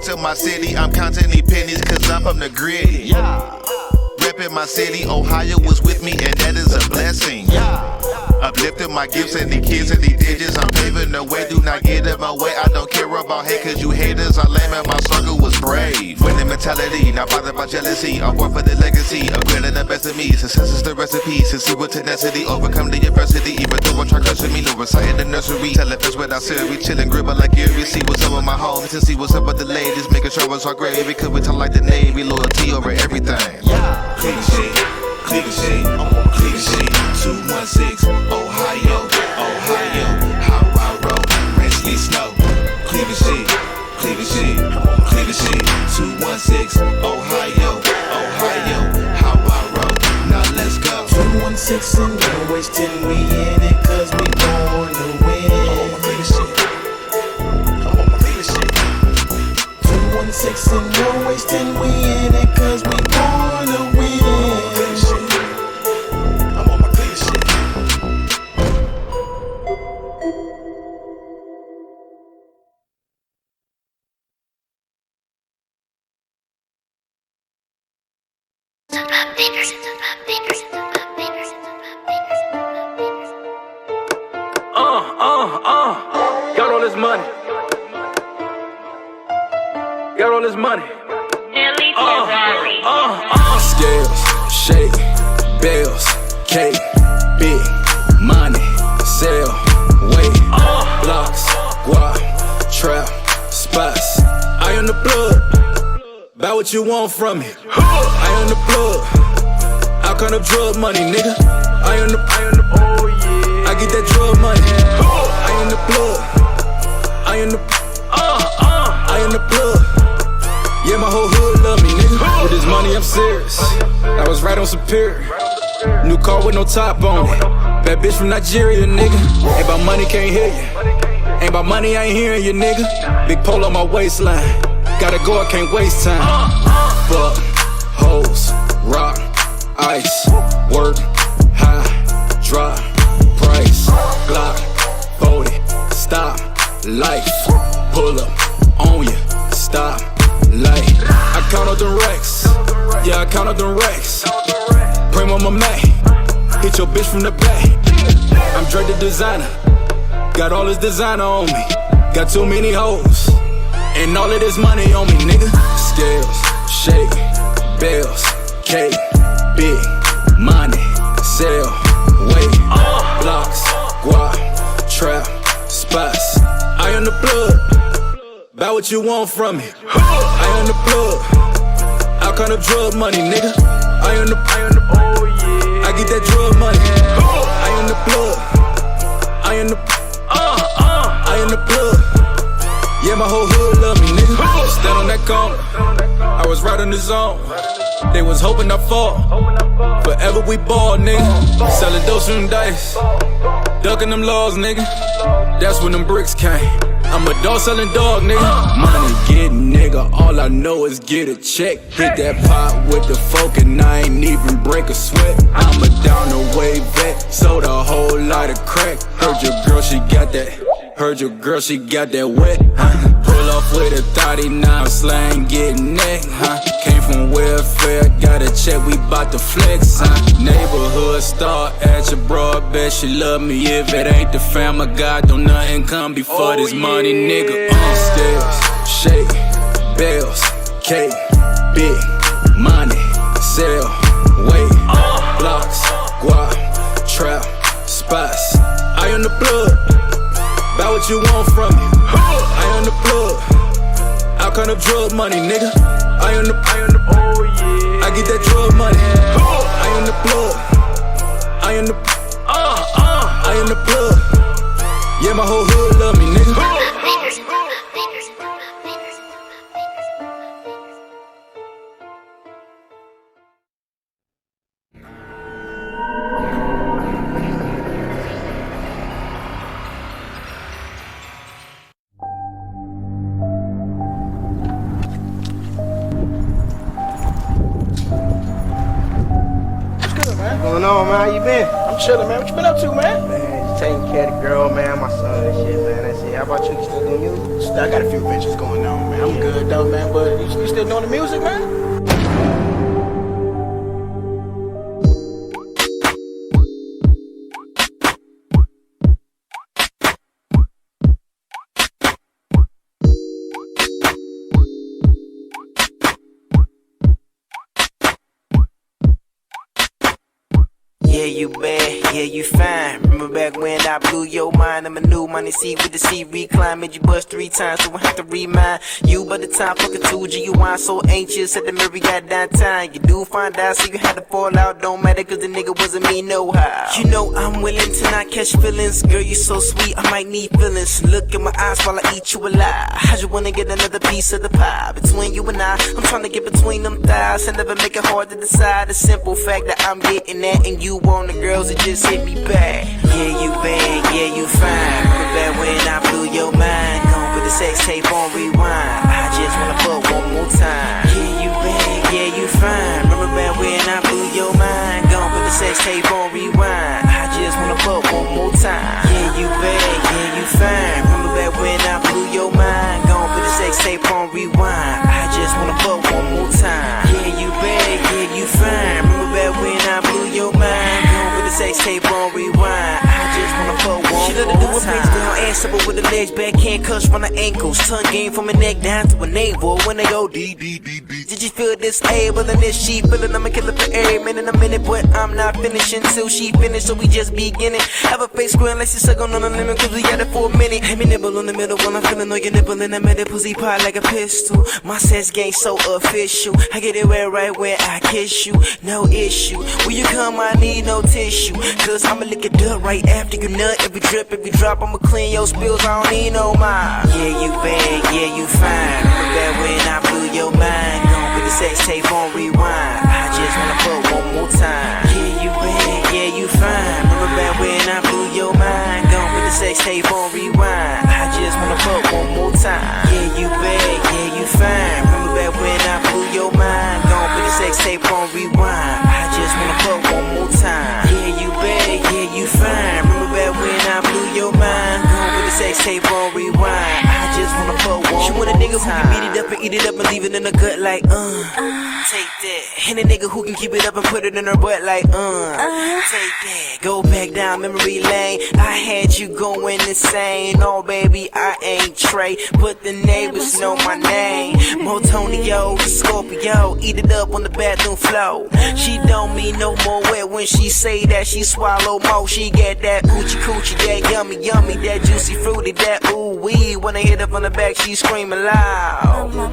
to my city, I'm counting these pennies cause I'm from the gritty. Yeah. Reppin' my city, Ohio was with me and that is a blessing. Yeah. Uplifting my gifts and the kids and the digits, I'm paving the way, do not get in my way. I don't care about hate cause you haters are lame and my struggle was brave. Winning mentality, not bothered by jealousy, I'm work for the legacy, upgrading the best of me. Success is the recipe, succeed with tenacity, overcome the adversity. Even though I try crushing me, no recite in the nursery. Tell it best without we chillin', gribble like Erie. See what's up with my homies and see what's up with the ladies, making sure it's all gravy cause we talk like the Navy, loyalty over everything. Yeah. Clean shit, clean shit, clean shit. 216, Ohio, Ohio, how I roll, Ranch Snow. Clean shit, clean shit, clean shit. 216, Ohio, Ohio, how I roll. Now let's go. 216 and no wasting, we in it cause we born to win. I'm on my clean shit. I'm on my clean shit. 216 and no wasting, we in it cause we born to win. I'm on my clean shit. Got all this money. Got all this money. Scales, shake, bills, cake, big, money, sell, weight, blocks, guap, trap, spots. I am the plug. Buy what you want from me. I am the plug. All kind of drug money, nigga. I am the, oh yeah. I get that drug money. I am the plug. I am the, I am the plug. Yeah, my whole hood love me, nigga. With this money, I'm serious. I was right on Superior. New car with no top on it. Bad bitch from Nigeria, nigga. Ain't about money, can't hear you. Ain't about money, I ain't hearing you, nigga. Big pole on my waistline. Gotta go, I can't waste time. Fuck, hoes, rock, ice, work, high, drop, price, Glock, 40, stop, life, pull up on you, stop, light. I count up the racks, yeah, I count up the racks. Pray on my man, hit your bitch from the back. I'm Drake the designer, got all this designer on me. Got too many hoes, and all of this money on me, nigga. Scales, shake, bills, cake, big, money, sell, weight, blocks, guap, trap, spots. I am the plug. Buy what you want from me. I am the plug. All kind of drug money, nigga. I am the, oh yeah. I get that drug money. I am the plug. I am the, I am the plug. Yeah, my whole hood love me, nigga. Stand on that corner. I was right in the zone. They was hoping I fall. Forever we ball, nigga. Selling dose and dice. Ducking them laws, nigga. That's when them bricks came. I'm a dog selling dog, nigga. Money getting, nigga. All I know is get a check. Hit that pot with the fork and I ain't even break a sweat. I'm a down the way vet. Sold a whole lot of crack. Heard your girl, she got that. Heard your girl, she got that wet, huh? Pull off with a 39 slang, getting neck, huh? Came from welfare, got a check, we bout to flex, huh? Neighborhood star at your broad, bet she love me. If it ain't the fam of God, don't nothing come before this money, nigga. Stairs, shake, bells, cake, big, money, sell, weight, blocks, guap, trap, spots. I am the plug. Buy what you want from me. I am the plug. All kind of drug money, nigga. I am the, oh yeah. I get that drug money. I am the plug. I am the, I am the plug. Yeah, my whole hood love me, nigga. What's going on, man? How you been? I'm chillin', man. What you been up to, man? Man, just taking care of the girl, man, my son and shit, man. That's it. How about you? You still doing music? I got a few ventures going on, man. I'm good though, man. But you still doing the music, man? Yeah, you bad, yeah, you fine. Remember back when I blew your mind? I'm a new money, see with the C recline. Made you bust 3 times, so I have to remind you. By the time fucking 2G, you wine so anxious at the mirror, got down time. You do find out, so you had to fall out. Don't matter, cause the nigga wasn't me, no how. You know I'm willing to not catch feelings. Girl, you so sweet, I might need feelings. Look in my eyes while I eat you alive. How'd you wanna get another piece of the pie? Between you and I'm trying to get between them thighs. And never make it hard to decide. The simple fact that I'm getting that, and you on the girls that just hit me back. Yeah, you bad, yeah, you fine. Remember back when I blew your mind? Gone with the sex tape on rewind. I just wanna fuck one more time. Yeah, you bad, yeah, you fine. Remember back when I blew your mind? Gone with the sex tape on rewind. I just wanna fuck one more time. Yeah, you bad, yeah, you fine. Remember back when I blew your mind? Gone with the sex tape on rewind. I just wanna fuck one more time. Yeah, you bad, yeah, you fine. Remember back when I blew your mind? The sex tape on rewind. I just wanna fuck one. She let her do a face down, ass up with the legs back, handcuffs from the ankles, tongue game from her neck down to her navel. When they go D. Did you feel this able and this she feeling? I'ma kill it for every minute, a minute, but I'm not finishing till she finished, so we just beginning. Have a face square like she suckin' on the lemon, cause we got it for a minute. Have me nibble in the middle when I'm feeling on your nipple in the middle, pussy pie like a pistol. My sex game so official, I get it right where I kiss you, no issue. When you come, I need no tissue, cause I'ma lick it up right after you nut. Every drip, every drop, I'ma clean your spills, I don't need no mind. Yeah, you bad, yeah, you fine. Remember that when I blew your mind? Gone with the sex tape on rewind. I just wanna fuck one more time. Yeah, you bad, yeah, you fine. Remember back when I blew your mind? Gone with the sex tape on rewind. I just wanna fuck one more time. Yeah, you bad, yeah, you fine. Remember back when I blew your mind? Gone with the sex tape on rewind. I just wanna fuck one more time. Yeah, you bad, yeah, you fine. Remember back when I blew your mind? Gone with the sex tape on rewind. I just wanna fuck one more time. She want a nigga who can beat it up and eat it up and leave it in the gut like, take that. And a nigga who can keep it up and put it in her butt like, take that. Go back down memory lane. I had you going insane. Oh, baby, I ain't Trey, but the neighbors know my name. Motonio, Scorpio, eat it up on the bathroom floor. She don't mean no more wet when she say that she swallow more. She get that coochie, that yummy, that juicy fruity, that ooh wee. When I hit up on the back, she screaming loud. Yeah,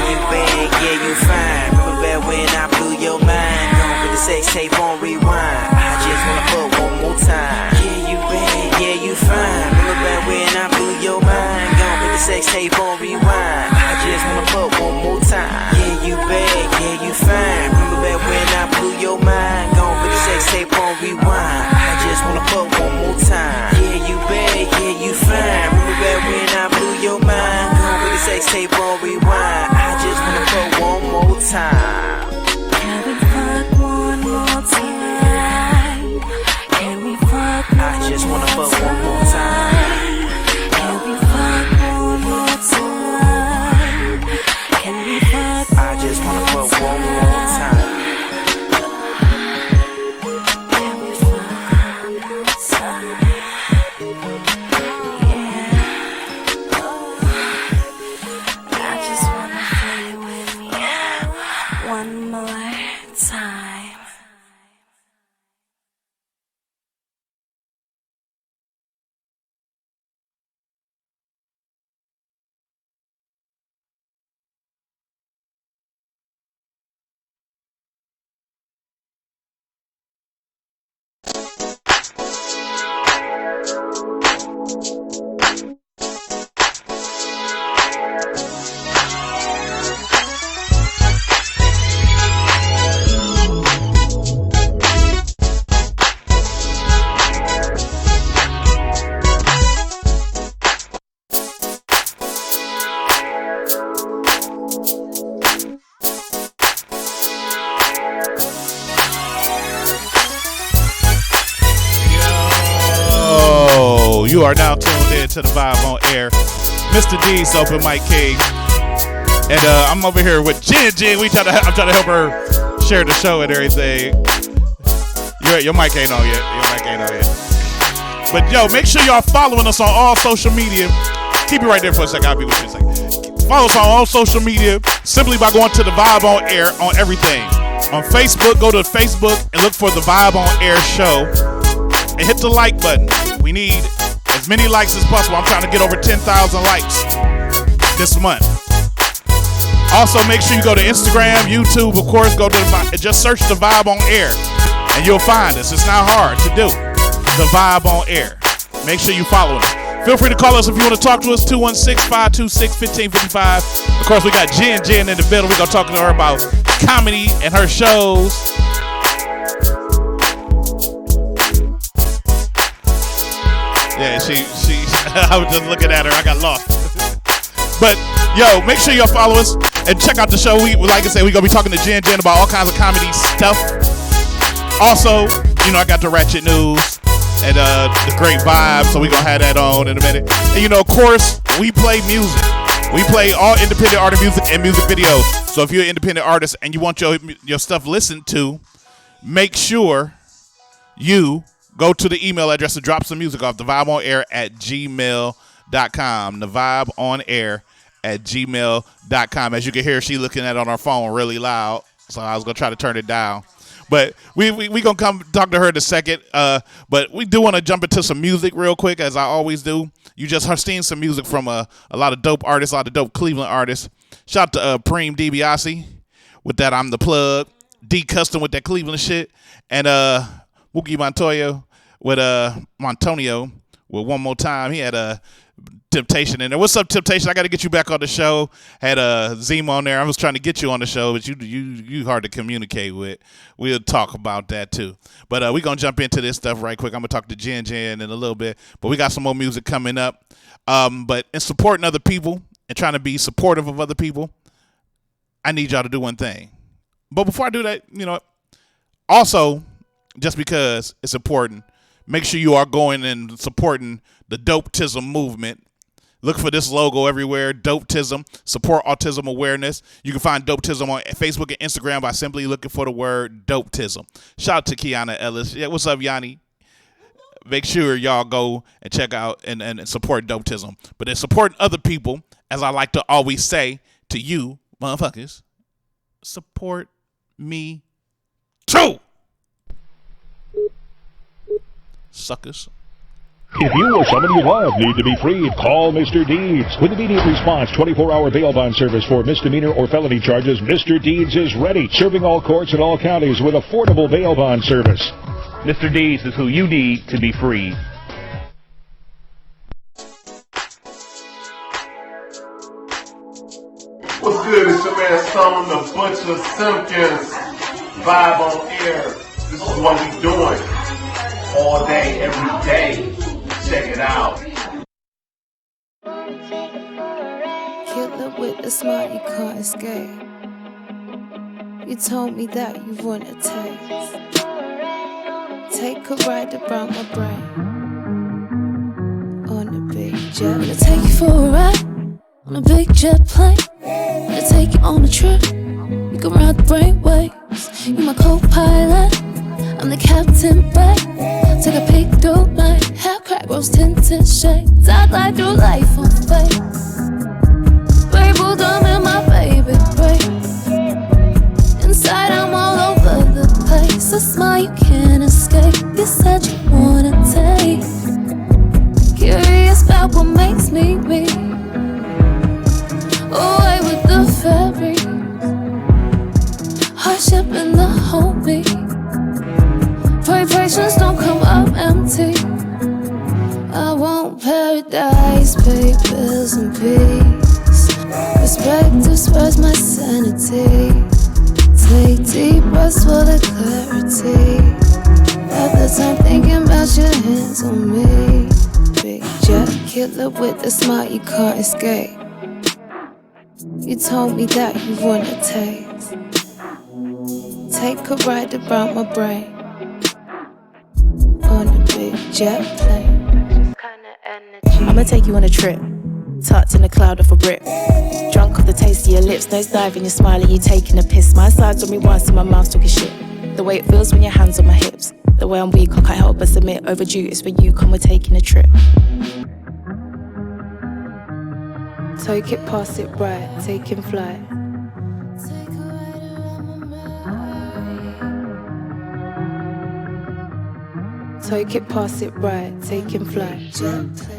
you bad, yeah, you fine. Remember back when I blew your mind? Gone with the sex tape on rewind. I just wanna fuck one more time. Yeah, you bad, yeah, you fine. Remember back when I blew your mind? Gone with the sex tape on rewind. I just wanna fuck one more time. Yeah, you bad, yeah, you fine. Remember back when I blew your mind? Gone with the sex tape on rewind. I just wanna fuck one more time. Yeah, you bad, yeah, you fine. Remember back when I blew your mind? Gone with the sex tape on rewind. I just wanna fuck one more time. Can we fuck one more time? Can we fuck one more time? I just wanna fuck one more time. Can we fuck one more time? Can we fuck? I just wanna fuck one more time. Can we fuck one more time? Yeah. I just wanna You are now tuned in to the Vibe on Air. Mr. D's Open Mic King. And I'm over here with Jen. I'm trying to help her share the show and everything. Your mic ain't on yet. But yo, make sure y'all following us on all social media. Keep it right there for a second. I'll be with you in a second. Follow us on all social media simply by going to the Vibe on Air on everything. On Facebook, go to Facebook and look for the Vibe on Air show and hit the like button. We need as many likes as possible. I'm trying to get over 10,000 likes this month. Also, make sure you go to Instagram, YouTube, of course. Go to just search the Vibe on Air, and you'll find us. It's not hard to do. The Vibe on Air. Make sure you follow us. Feel free to call us if you want to talk to us. 216-526-1555. Of course, we got Jen in the middle. We're gonna talk to her about comedy and her shows. Yeah, she I was just looking at her. I got lost. But yo, make sure y'all follow us and check out the show. We, like I said, we're gonna be talking to Jen about all kinds of comedy stuff. Also, I got the Ratchet News and the Great Vibe, so we're gonna have that on in a minute. And of course, we play music. We play all independent artist music and music videos. So if you're an independent artist and you want your stuff listened to, make sure you go to the email address to drop some music off, thevibeonair@gmail.com. Thevibeonair@gmail.com. As you can hear, she looking at it on her phone really loud, so I was gonna try to turn it down. But we gonna come talk to her in a second. But we do want to jump into some music real quick, as I always do. You just have seen some music from a lot of dope artists, a lot of dope Cleveland artists. Shout out to Preem DiBiase with that I'm the Plug, D Custom with that Cleveland shit, and Wookie Montoya with Montonio with One More Time. He had a Temptation in there. What's up, Temptation? I got to get you back on the show. Had Zima on there. I was trying to get you on the show, but you hard to communicate with. We'll talk about that too. But we're gonna jump into this stuff right quick. I'm gonna talk to Jen in a little bit, but we got some more music coming up. But in supporting other people and trying to be supportive of other people, I need y'all to do one thing. But before I do that, also, just because it's important, make sure you are going and supporting the Dopetism movement. Look for this logo everywhere, Dopetism, support autism awareness. You can find Dopetism on Facebook and Instagram by simply looking for the word Dopetism. Shout out to Kiana Ellis. Yeah, what's up, Yanni? Make sure y'all go and check out and support Dopetism. But then supporting other people, as I like to always say to you, motherfuckers, support me too. Suckers. If you or somebody you love need to be freed, call Mr. Deeds. With immediate response, 24-hour bail bond service for misdemeanor or felony charges, Mr. Deeds is ready, serving all courts in all counties with affordable bail bond service. Mr. Deeds is who you need to be freed. What's good? It's your man Stone, the Butcher Simpkins. Vibe on Air. This is what we doing all day, every day. Check it out. Killer with a smile you can't escape. You told me that you want a taste. Take a ride around my brain on a big jet. I'm gonna take you for a ride on a big jet plane. I'm gonna take you on a trip. You can ride the brainwaves. You my co-pilot. I'm the captain, babe. Take a peek through my hair crack, rose tinted shades. I'd glide through life on faith. Rainbow dumb in my baby break. Inside I'm all over the place. A smile you can't escape. You said you wanna take. Curious about what makes me me. Away with the ferry. Hardship in the homie. Vibrations don't come up empty. I want paradise, pay bills and peace. Perspective spreads my sanity. Take deep breaths for the clarity. At the time thinking about your hands on me. Big jet killer with a smile you can't escape. You told me that you want a taste. Take a ride around my brain on a big jet plane. Kinda take you on a trip. Tucked in a cloud of a brick. Drunk off the taste of your lips. Nose diving, you're smiling, you taking a piss. My side's on me once and my mouth's talking shit. The way it feels when your hands on my hips. The way I'm weak, I can't help but submit. Overdue, it's for you, come we're taking a trip. Take it, pass it right, taking flight. Take it, pass it right, taking flight.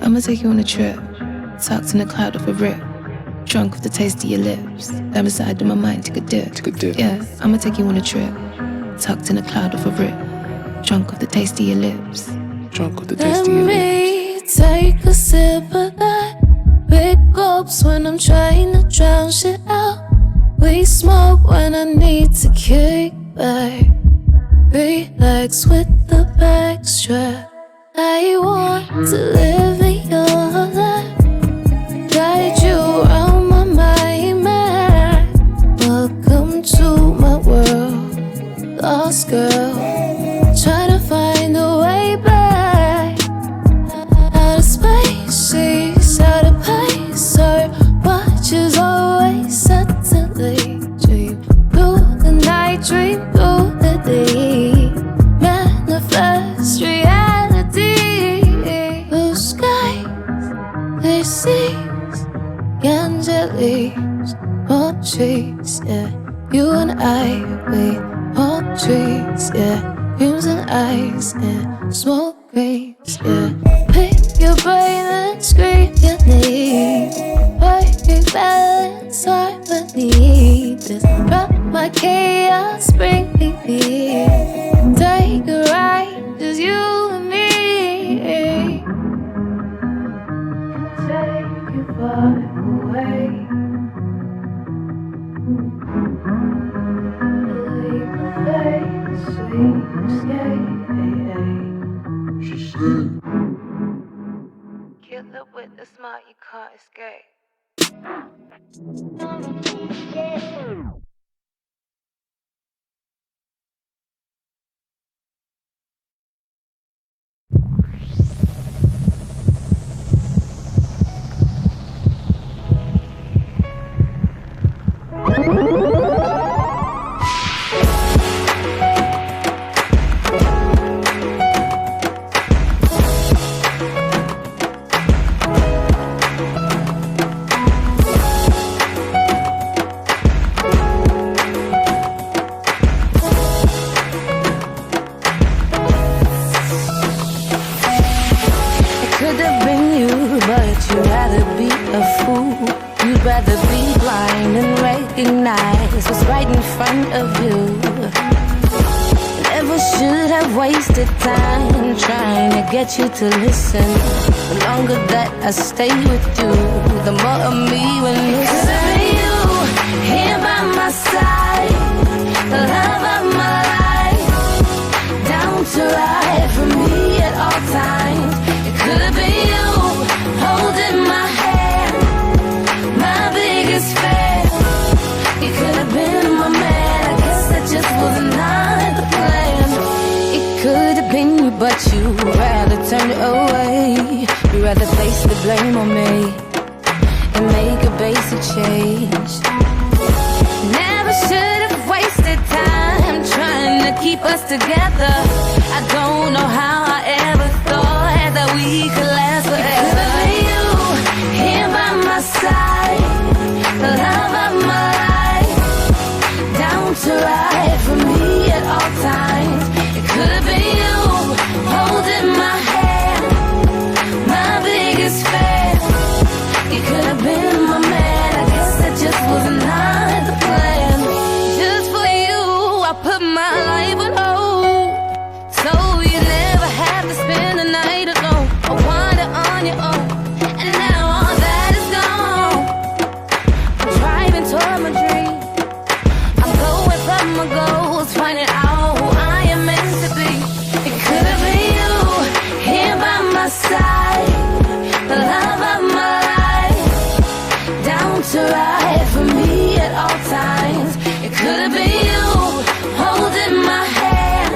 I'ma take you on a trip. Tucked in a cloud of a rip. Drunk with the taste of your lips. Down inside of my mind, take a dip. Yeah, I'ma take you on a trip. Tucked in a cloud of a rip. Drunk with the taste of your lips. Drunk with the taste of your lips. Let me take a sip of that. Big gulps when I'm trying to drown shit out. We smoke when I need to kick back. Relax with the backstrap. I want to live in your life. Guide you around my mind map. Welcome to my world, lost girl. Trying to find a way back. Out of space, she's out of place. Her watch is always set to leave. Dream through the night, dream through the day. Manifest reality. Blue skies, they seas, angeliques, palm trees, yeah. You and I, we palm trees, yeah. Dreams and eyes, yeah. Smoke rings, yeah. Pick your brain and scream your name. Perfect balance, harmony. Just drop my chaos, bring me peace. Take a ride, just you and me. Take you far away. Leave the face, sweet escape. She said, kill it with the smile, you can't escape. Get you to listen. The longer that I stay with you, the more of me will listen. You here by my side, the love of my life, down to ride for me at all times. It could have been you holding my hand, my biggest fan. You could have been my man. I guess that just was not the plan. It could have been you, but you rather turn it away. You rather place the blame on me and make a basic change. Never should have wasted time trying to keep us together. I don't know how I ever thought that we could last forever. You here by my side, the love of my life, down to ride for me at all times. It could have been you holding my hand, my biggest fan. You could have been my man. I guess that just was not the plan. Just for you, I put my life on hold, so you never have to spend the night alone or wander on your own. And now all that is gone. I'm driving toward my dream. I'm going for my goals, finding out who I am meant to be. It could have been you here by my side, the love of my life, down to ride for me at all times. It could have been you holding my hand,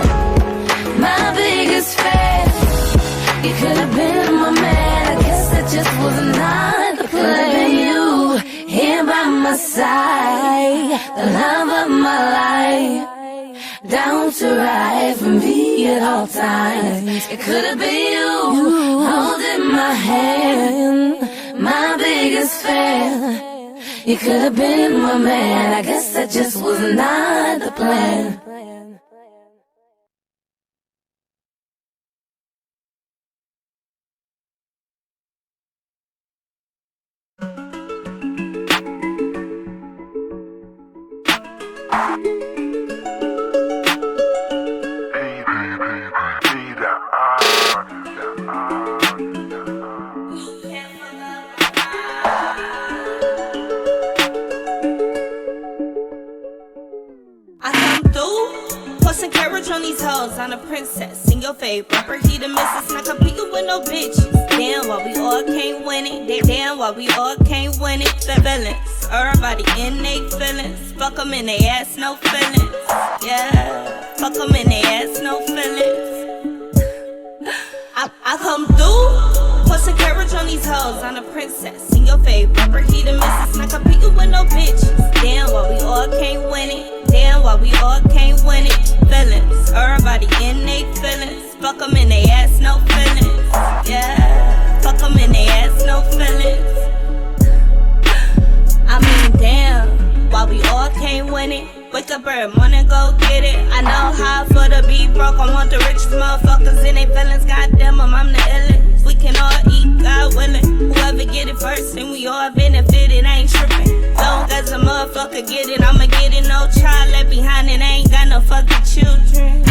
my biggest fan. You could have been my man. I guess that just was die, the love of my life. Down to ride for me at all times. It could have been you holding my hand, my biggest fan. You could have been my man. I guess that just was not the plan. Posting carriage on these hoes, I'm a princess in your favorite rapper. He the missus, not competing with no bitches. Damn, why we all can't win it? Damn, why we all can't win it? The villains, everybody in they feelings. Fuck them in they ass, no feelings. Yeah, fuck them in they ass, no feelings. I come through, posting carriage on these hoes, I'm a princess in your favorite rapper. He the missus, not competing with no bitches. Damn, why we all can't win it? Damn, why we all can't win it? Feelings, everybody in they feelings. Fuck them in they ass, no feelings. Yeah, fuck them in they ass, no feelings. I mean, damn, why we all can't win it? Wake up every morning, go get it. I know how for the be broke. I want the richest motherfuckers in they feelings. Goddamn 'em, I'm the illest. We can all eat, God willing. Whoever get it first, and we all benefited. I ain't tripping. Long as a motherfucker get it, I'ma get it. No child left behind, and I ain't got no fucking children.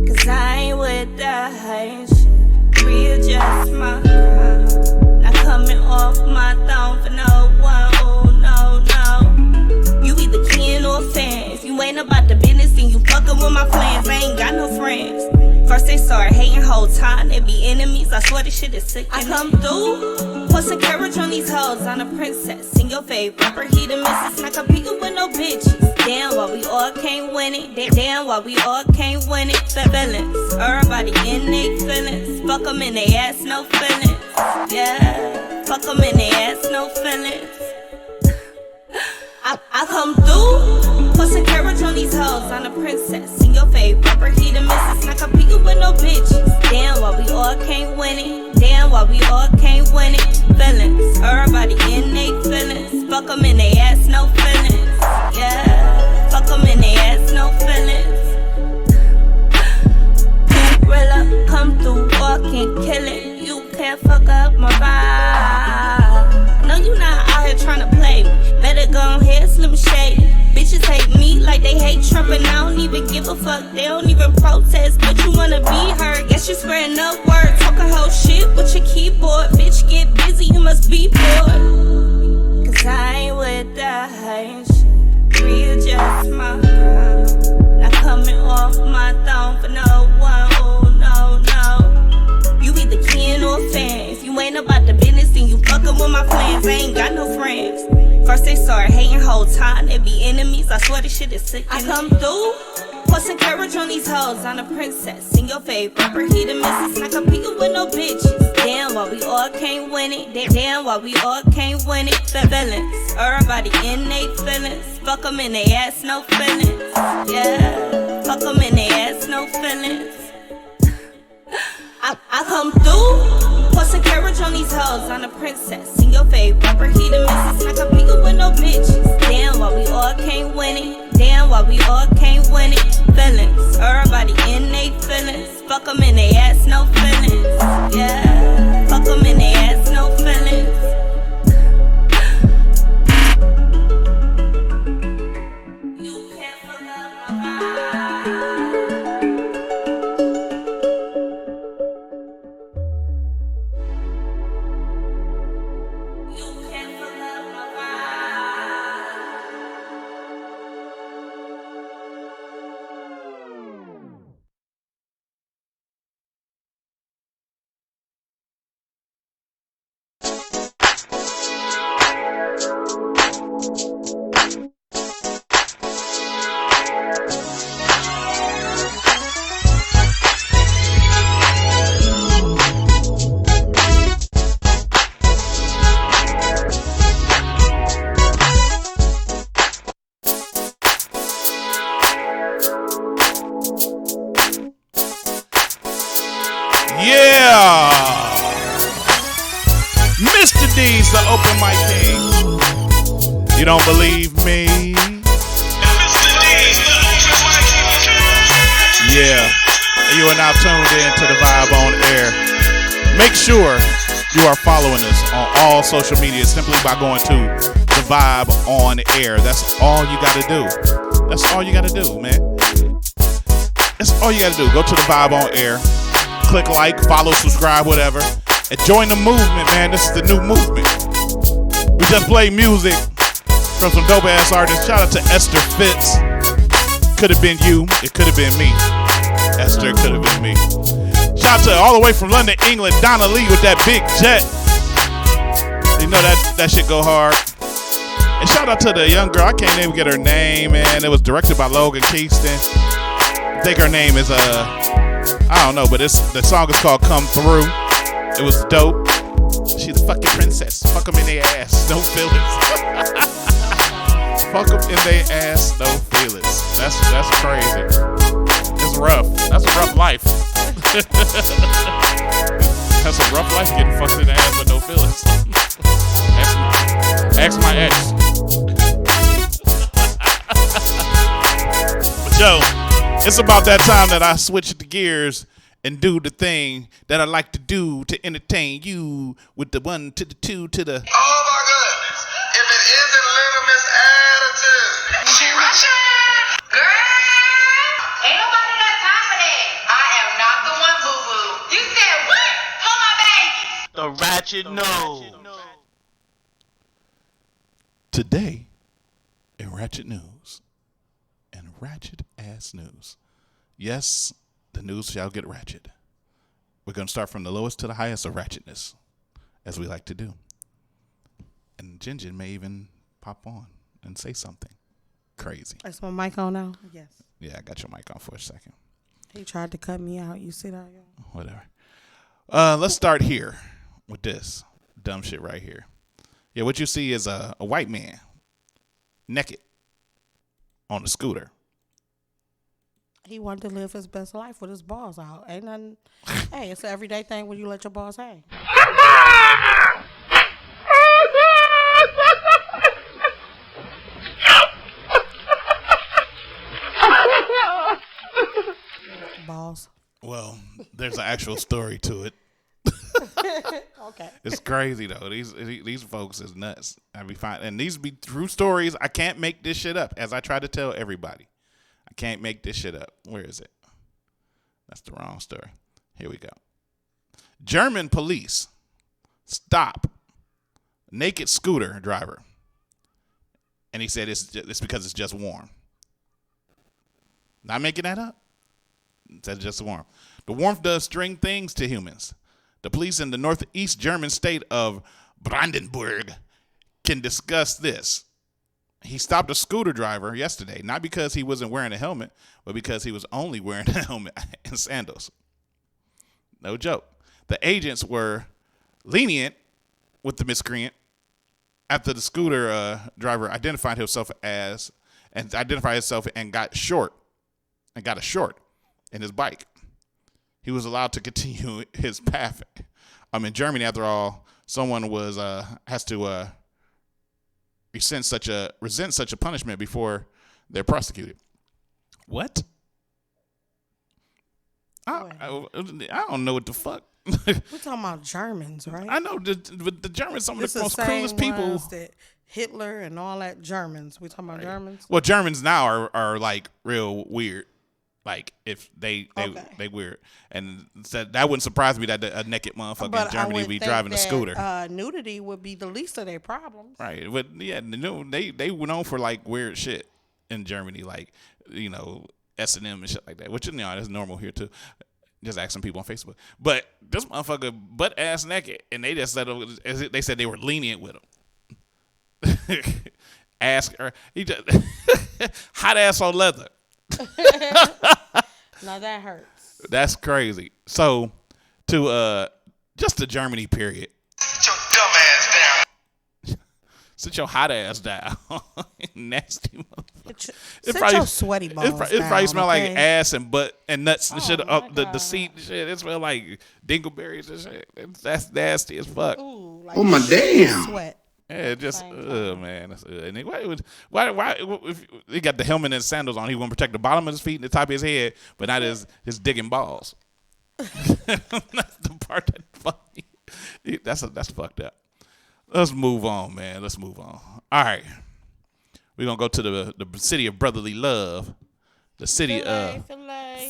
Cause I ain't with that hate shit. Readjust my crown. Not coming off my throne for no one. Oh, no, no. You either kin or fan. If you ain't about the business, then you fucking with my plans. I ain't got no friends. First they start hating, whole time they be enemies. I swear this shit is sick. I come through, posting carriage on these hoes, I'm a princess in your favorite rapper. He the missus, not competing with no bitches. Damn, why we all can't win it? Damn, why we all can't win it? The villains, everybody in they feelings. Fuck them in they ass, no feelings. Yeah, fuck them in they ass, no feelings. I come through, posting carriage on these hoes, I'm a princess in your favorite rapper. He the missus, not competing with no bitches. Damn, why we all can't win it? Damn, why we all can't win it? Feelings, everybody in they feelings. Fuck them in they ass, no feelings. Yeah, fuck them in they ass, no feelings. Gorilla, come through, walking, kill it. You can't fuck up my vibe. No, you not out here tryna play me. Better go ahead, Slim Shady. Bitches hate me like they hate Trump, and I don't even give a fuck. They don't even protest, but you wanna be heard. Guess you spreading up word, talking whole shit with your keyboard. Bitch, get busy, you must be bored. Cause I ain't with that hate shit. Readjust my crown. Not coming off my throne for no one. Oh, no, no. You either kin or fan. If you ain't about the business, then you fucking with my plans. I ain't got no friends. First they start hating, whole time they be enemies. I swear this shit is sick. I come through, posting carriage on these hoes, I'm a princess in your favorite rapper. He the missus, not competing with no bitches. Damn, why we all can't win it? Damn, why we all can't win it? The villains, everybody in they feelings. Fuck them in they ass, no feelings. Yeah, fuck them in they ass, no feelings. I come through, posting carriage on these hoes, I'm a princess in your favorite rapper. He the missus, not competing with no bitches. Damn, why we all can't win it? Damn, why we all can't win it? Feelings, everybody in they feelings. Fuck them in they ass, no feelings. Yeah, fuck them in they ass, no feelings. You don't believe me? Yeah. You are now tuned in to the Vibe on Air. Make sure you are following us on all social media simply by going to the Vibe on Air. That's all you got to do. That's all you got to do, man. That's all you got to do. Go to the Vibe on Air. Click like, follow, subscribe, whatever. And join the movement, man. This is the new movement. We just played music from some dope ass artists. Shout out to Esther Fitz. Could have been you. It could have been me. Esther could have been me. Shout out to all the way from London, England, Donna Lee with that big jet. You know that shit go hard. And shout out to the young girl. I can't even get her name, man. It was directed by Logan Keaston. I think her name is I don't know, but the song is called Come Through. It was dope. She's the fucking princess. Fuck them in their ass, no feelings. Fuck them in their ass, no feelings. That's crazy. It's rough. That's a rough life. That's a rough life getting fucked in the ass with no feelings. Ask my ex. But yo, it's about that time that I switch the gears and do the thing that I like to do to entertain you with the 1 to the 2 to the... Oh my goodness. If it isn't Little Miss Attitude. She Russian. Girl, ain't nobody got time for that. I am not the one, boo-boo. You said what? Hold my babies. The ratchet nose. Today, in Ratchet News, and ratchet ass news. Yes, the news shall get ratchet. We're going to start from the lowest to the highest of ratchetness, as we like to do. And Jinjin may even pop on and say something crazy. Is my mic on now? Yes. Yeah, I got your mic on for a second. He tried to cut me out. You see that? Whatever. Let's start here with this dumb shit right here. Yeah, what you see is a white man naked on a scooter. He wanted to live his best life with his balls out. Ain't nothing. Hey, it's an everyday thing when you let your balls hang. Balls. Well, there's an actual story to it. Okay. It's crazy though. These folks is nuts. I be fine, and these be true stories. I can't make this shit up, as I try to tell everybody. I can't make this shit up. Where is it? That's the wrong story. Here we go. German police stop naked scooter driver, and he said it's because it's just warm. Not making that up. It says just warm. The warmth does strange things to humans. The police in the northeast German state of Brandenburg can discuss this. He stopped a scooter driver yesterday, not because he wasn't wearing a helmet, but because he was only wearing a helmet and sandals. No joke. The agents were lenient with the miscreant after the scooter driver identified himself and got a short in his bike. He was allowed to continue his path. In Germany, after all, someone has to resent such a punishment before they're prosecuted. What? I don't know what the fuck. We're talking about Germans, right? I know the Germans, some of the most same coolest people. That Hitler and all that Germans. We talking about Germans? Well, Germans now are like real weird. Like if they weird, and said that wouldn't surprise me that a naked motherfucker in Germany would be driving a scooter. Nudity would be the least of their problems, right? But yeah, they went on for like weird shit in Germany, like S&M and shit like that, which that's normal here too. Just asking people on Facebook, but this motherfucker butt ass naked, and they just said they were lenient with him. Ask her, he just hot ass on leather. Now that hurts. That's crazy. So, just to Germany, period. Sit your dumb ass down. Sit your hot ass down. Nasty motherfucker. Sit your sweaty balls It probably smell like okay? ass and butt and nuts and shit up the seat and shit. It smell like dingleberries and shit. That's nasty as fuck. Ooh, Oh my damn. Sweat. Yeah, just man, that's and why if he got the helmet and sandals on, he want to protect the bottom of his feet and the top of his head, but not his dick and balls. That's the part that funny. That's fucked up. Let's move on, man. Let's move on. All right, we're gonna go to the city of brotherly love, the city of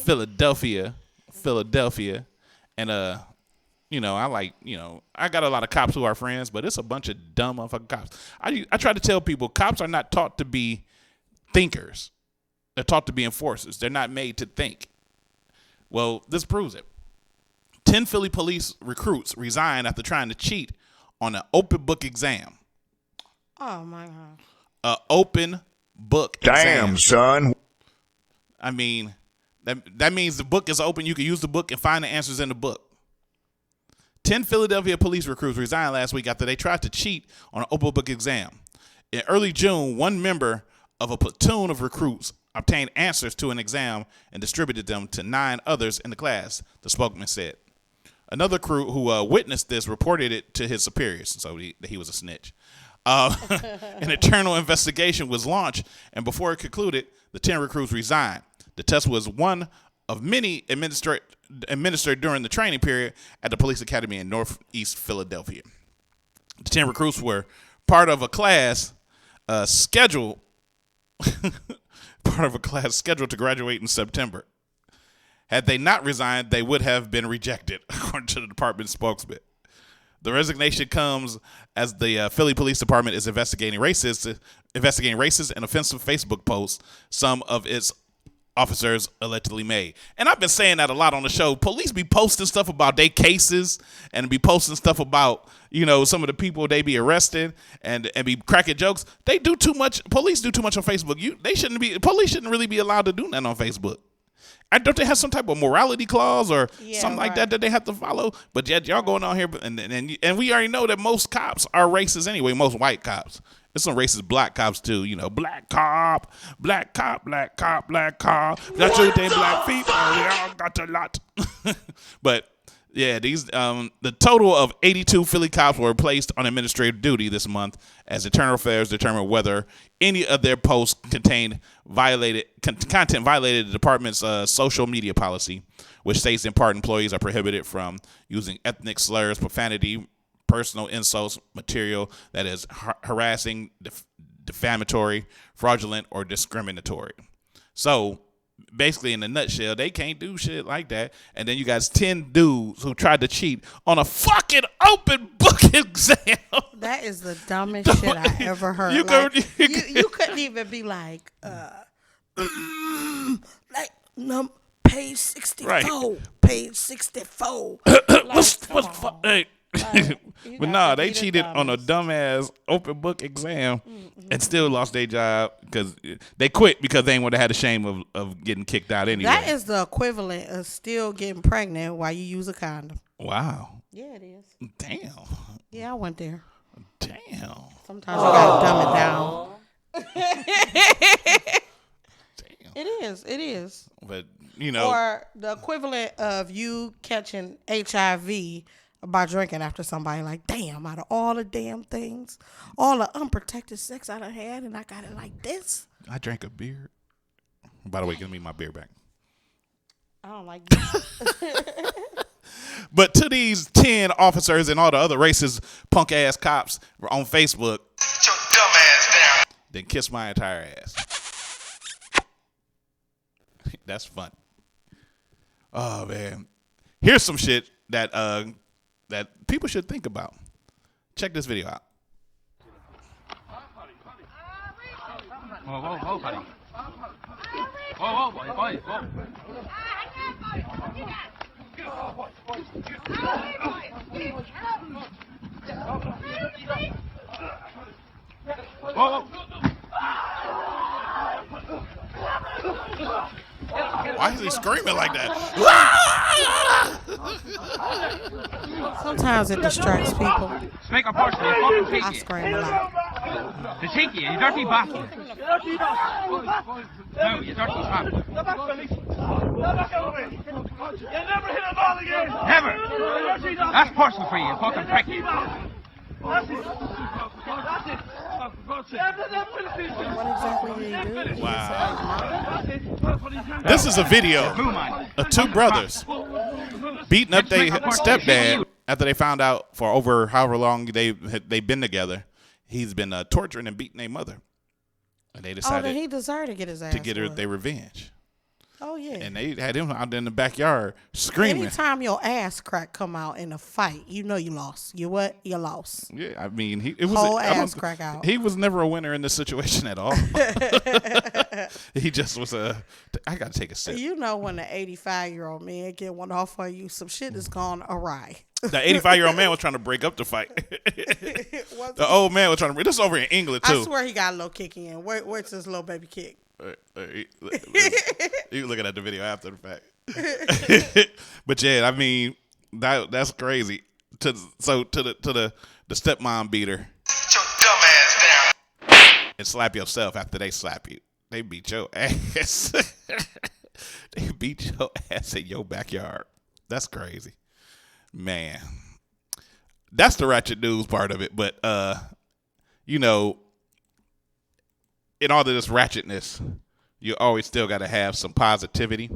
Philadelphia, and I got a lot of cops who are friends, but it's a bunch of dumb motherfucking cops. I try to tell people cops are not taught to be thinkers. They're taught to be enforcers. They're not made to think. Well, this proves it. 10 Philly police recruits resigned after trying to cheat on an open book exam. Oh, my God. An open book exam. Damn, son. I mean, that means the book is open. You can use the book and find the answers in the book. 10 Philadelphia police recruits resigned last week after they tried to cheat on an open book exam. In early June, one member of a platoon of recruits obtained answers to an exam and distributed them to 9 others in the class, the spokesman said. Another crew who witnessed this reported it to his superiors, so he was a snitch. An internal investigation was launched, and before it concluded, the 10 recruits resigned. The test was one of many administered during the training period at the police academy in Northeast Philadelphia. The 10 recruits were part of a class scheduled to graduate in September. Had they not resigned, they would have been rejected, according to the department spokesman. The resignation comes as the Philly Police Department is investigating racist and offensive Facebook posts some of its officers allegedly made. And I've been saying that a lot on the show. Police be posting stuff about their cases and be posting stuff about, some of the people they be arresting and be cracking jokes. They do too much. Police do too much on Facebook. Police shouldn't really be allowed to do that on Facebook. Don't they have some type of morality clause or something like that they have to follow? But yet y'all going on here and we already know that most cops are racist anyway, most white cops. There's some racist black cops too, black cop, black cop, black cop, black cop. That's what they black people. We all got a lot. But yeah, these the total of 82 Philly cops were placed on administrative duty this month as Internal Affairs determined whether any of their posts contained content violated the department's social media policy, which states in part employees are prohibited from using ethnic slurs, profanity, personal insults, material that is harassing, defamatory, fraudulent, or discriminatory. So basically, in a nutshell, they can't do shit like that. And then you got 10 dudes who tried to cheat on a fucking open book exam. That is the dumbest shit I ever heard. You couldn't even be like, page 64, right. Page 64. Hey. But nah, they cheated on a dumbass open book exam and still lost their job because they quit because they ain't want to have the shame of getting kicked out anyway. That is the equivalent of still getting pregnant while you use a condom. Wow. Yeah, it is. Damn. Yeah, I went there. Damn. Sometimes you gotta dumb it down. Damn. It is. But or the equivalent of you catching HIV by drinking after somebody, like, damn, out of all the damn things, all the unprotected sex I done had, and I got it like this. I drank a beer. By the way, give me my beer back. I don't like that. But to these 10 officers and all the other racist punk ass cops on Facebook, sit your dumb ass down. Then kiss my entire ass. That's fun. Oh man, here's some shit that people should think about. Check this video out. Whoa, buddy. Whoa, boy. Whoa. Why is he screaming like that? Sometimes it distracts people. Make a portion. I scream a lot. The cheeky, you dirty bastard. No, you dirty bastard. You'll never hit a ball again. Never. That's personal for you, fucking prick. What exactly did he do? Wow. This is a video of two brothers beating up their stepdad after they found out for over however long they've been together. He's been torturing and beating their mother. And they decided then he deserved to get his ass to get their revenge. Oh, yeah. And they had him out in the backyard screaming. Anytime your ass crack come out in a fight, you know you lost. You what? You lost. Yeah, I mean, it was whole ass crack out. He was never a winner in this situation at all. He just was I got to take a sip. You know when an 85-year-old man get one off on you, some shit is gone awry. The 85-year-old man was trying to break up the fight. The old man was trying to break. This is over in England too. I swear he got a little kick in. Where's his little baby kick? You looking at the video after the fact. But yeah, I mean that's crazy. To the stepmom beater. Sit your dumb ass down. And slap yourself after they slap you. They beat your ass. They beat your ass in your backyard. That's crazy. Man. That's the ratchet news part of it. But you know, in all of this ratchetness, you always still got to have some positivity.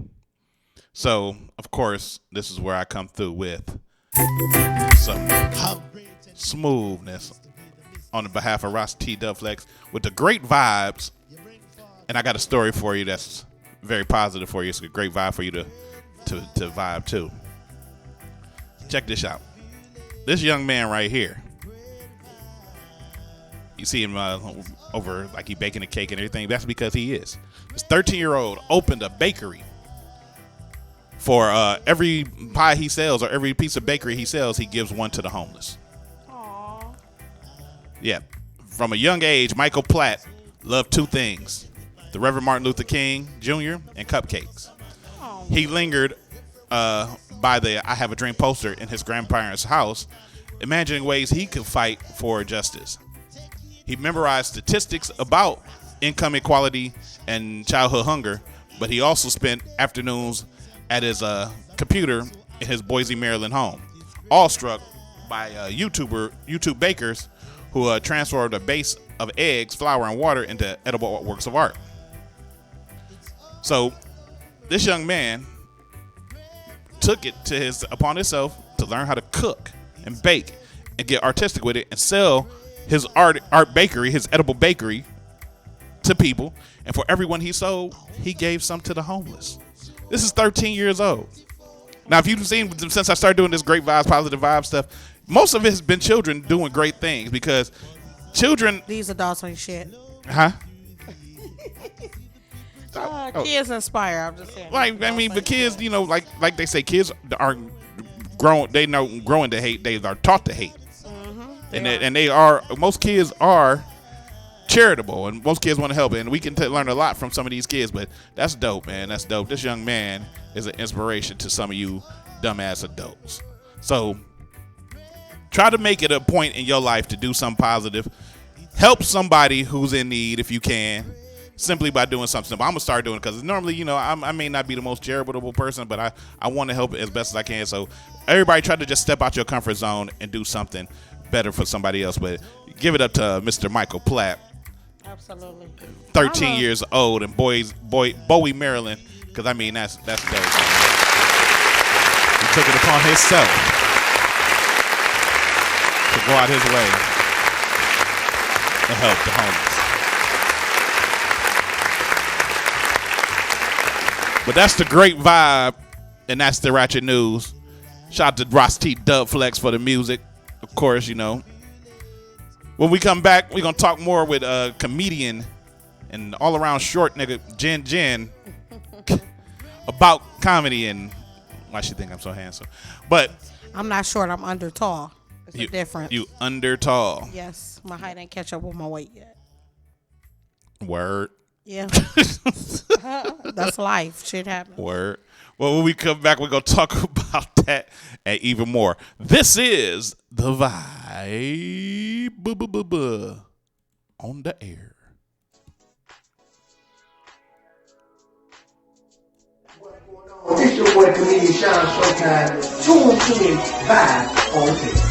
So, of course, this is where I come through with some smoothness on the behalf of Ross T. Dubflex with the great vibes. And I got a story for you that's very positive for you. It's a great vibe for you to vibe too. Check this out. This young man right here. You see him over like he baking a cake and everything. That's because he is. This 13-year-old opened a bakery. For every pie he sells or every piece of bakery he sells, he gives one to the homeless. Aww. Yeah. From a young age, Michael Platt loved two things. The Reverend Martin Luther King Jr. and cupcakes. Aww. He lingered by the I Have a Dream poster in his grandparents' house, imagining ways he could fight for justice. He memorized statistics about income inequality and childhood hunger, but he also spent afternoons at his computer in his Boise, Maryland home, awestruck by YouTube bakers who transformed a base of eggs, flour, and water into edible works of art. So this young man took it upon himself to learn how to cook and bake and get artistic with it and sell his art bakery, his edible bakery, to people. And for everyone he sold, he gave some to the homeless. This is 13 years old. Now, if you've seen since I started doing this great vibes, positive vibe stuff, most of it has been children doing great things because children. These adults ain't shit. Huh? Kids inspire. I'm just saying. Like, I mean, but kids, you know, like they say, kids are grown. They know growing to hate. They are taught to hate. And they are, most kids are charitable, and most kids want to help, and we can learn a lot from some of these kids. But that's dope, man. That's dope. This young man is an inspiration to some of you dumbass adults. So try to make it a point in your life to do something positive. Help somebody who's in need if you can, simply by doing something simple. I'm gonna start doing it because normally, you know, I may not be the most charitable person, but I want to help as best as I can. So everybody try to just step out your comfort zone and do something better for somebody else. But give it up to Mr. Michael Platt. Absolutely. 13 years old in Bowie, Maryland. Because I mean that's dope. He took it upon himself to go out his way and help the homeless. But that's the great vibe, and that's the ratchet news. Shout out to Ross T. Dubflex for the music. Of course, you know. When we come back, we're going to talk more with a comedian and all-around short nigga, Jen, about comedy and why she think I'm so handsome. But I'm not short. I'm under tall. It's a difference. You under tall. Yes. My height ain't catch up with my weight yet. Word. Yeah. That's life. Shit happens. Word. Well, when we come back, we're going to talk about that and even more. This is The Vibe on the air. It's your boy, comedian Sean Showtime. Tune in, Vibe on the air.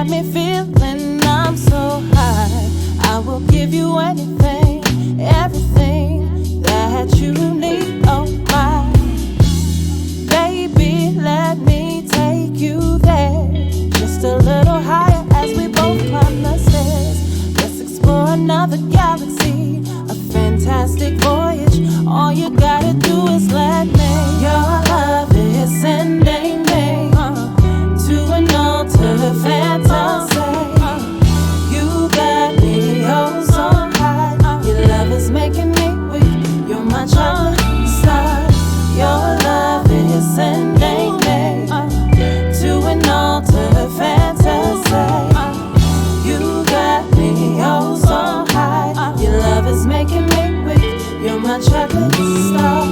got me feeling I'm so high. I will give you anything, everything that you need. Oh my baby, let me take you there, just a little higher as we both climb the stairs. Let's explore another galaxy, a fantastic voyage. All you gotta do is let me. Your love is sending me to an altered fantasy. You got me oh so high. Your love is making me weak. You're my chocolate star. Your love is sending me to an altered fantasy. You got me oh so high. Your love is making me weak. You're my chocolate star.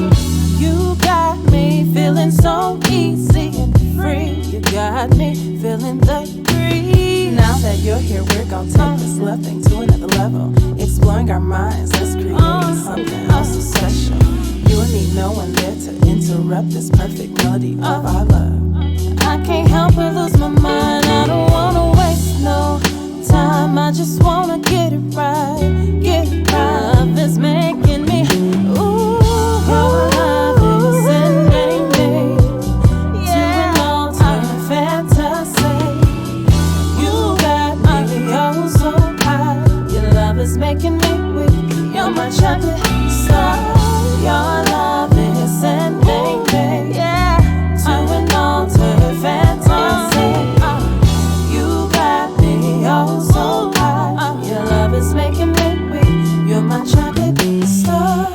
You got me feeling so easy and free. You got me feeling the breeze. Now that you're here, we're gonna take this love thing to another level. Exploring our minds, let's create something else so special. You and me, no one there to interrupt this perfect melody of our love. I can't help but lose my mind. I don't wanna waste no time. I just wanna get it right, get it right. Love is making me ooh. Your love is sending me to an altered fantasy. You got me oh so high. Your love is making me weak. You're my chocolate star. Your love is sending me to an altered fantasy. You got me oh so high. Your love is making me weak. You're my chocolate star.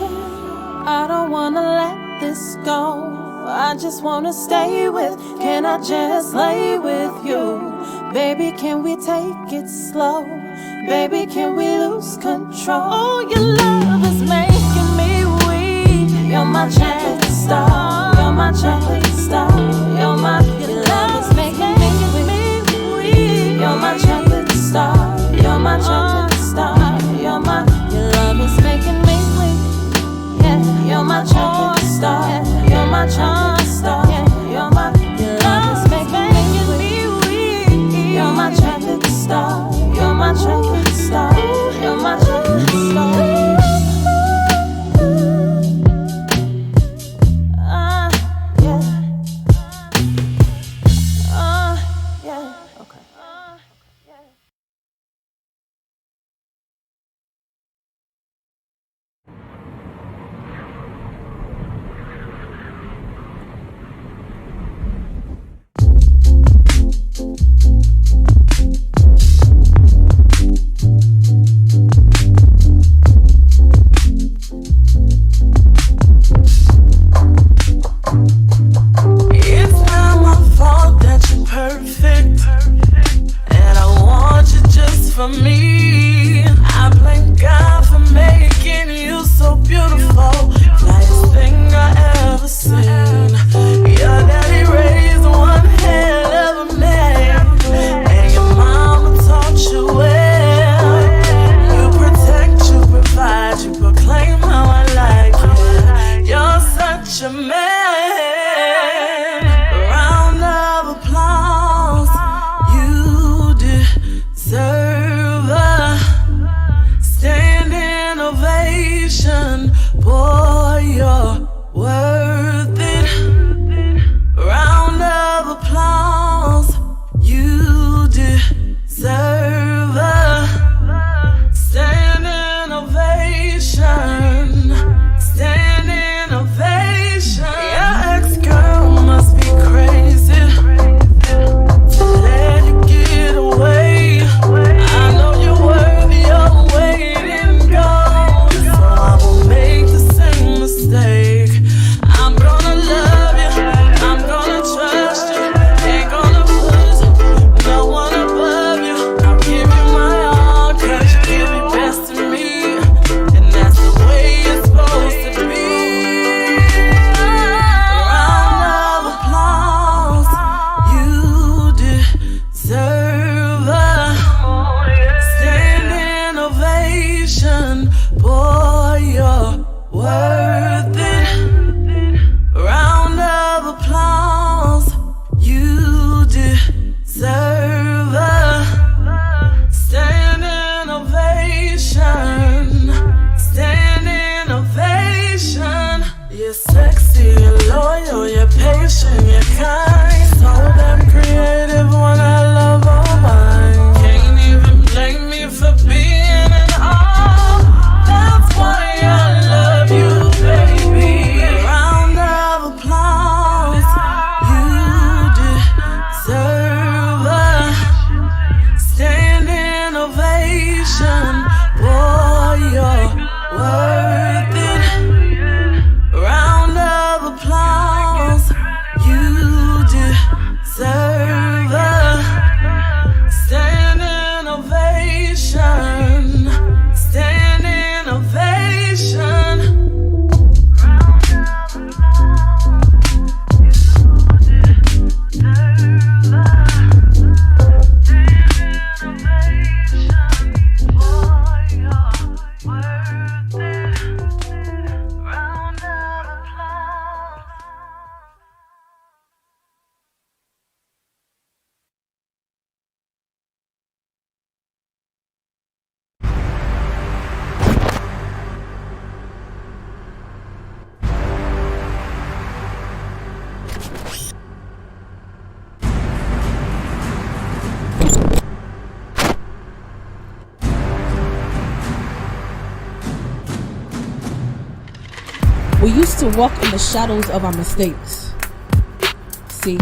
I don't wanna let this go. I just wanna stay with. Can I just lay with you? Baby, can we take it slow? Baby, can we lose control? Oh, your love is making me weak. You're my chocolate star. You're my chocolate star. Your love is making me weak. You're my chocolate star. You're my chocolate star. Your love is making me weak. Yeah, you're my chocolate star. You're my chocolate star. Your love is making me weak. You're my chocolate star. You're my chocolate star. You're my chocolate star. Yeah. used to walk in the shadows of our mistakes. See,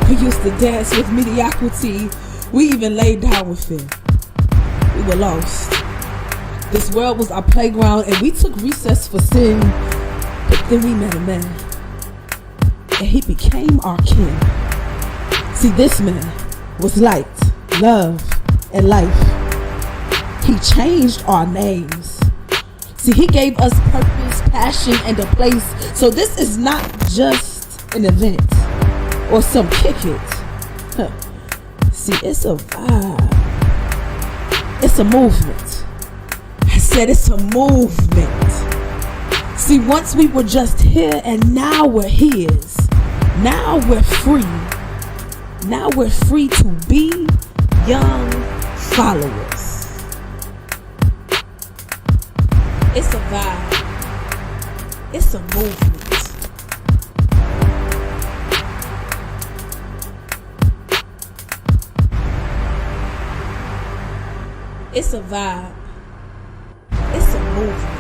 we used to dance with mediocrity. We even laid down with fear. We were lost. This world was our playground and we took recess for sin. But then we met a man. And he became our king. See, this man was light, love, and life. He changed our names. See, he gave us purpose, passion, and a place. So this is not just an event or some kick it. Huh. See, it's a vibe. It's a movement. I said it's a movement. See, once we were just here and now we're his. Now we're free. Now we're free to be young followers. It's a vibe. It's a movement. It's a vibe. It's a movement.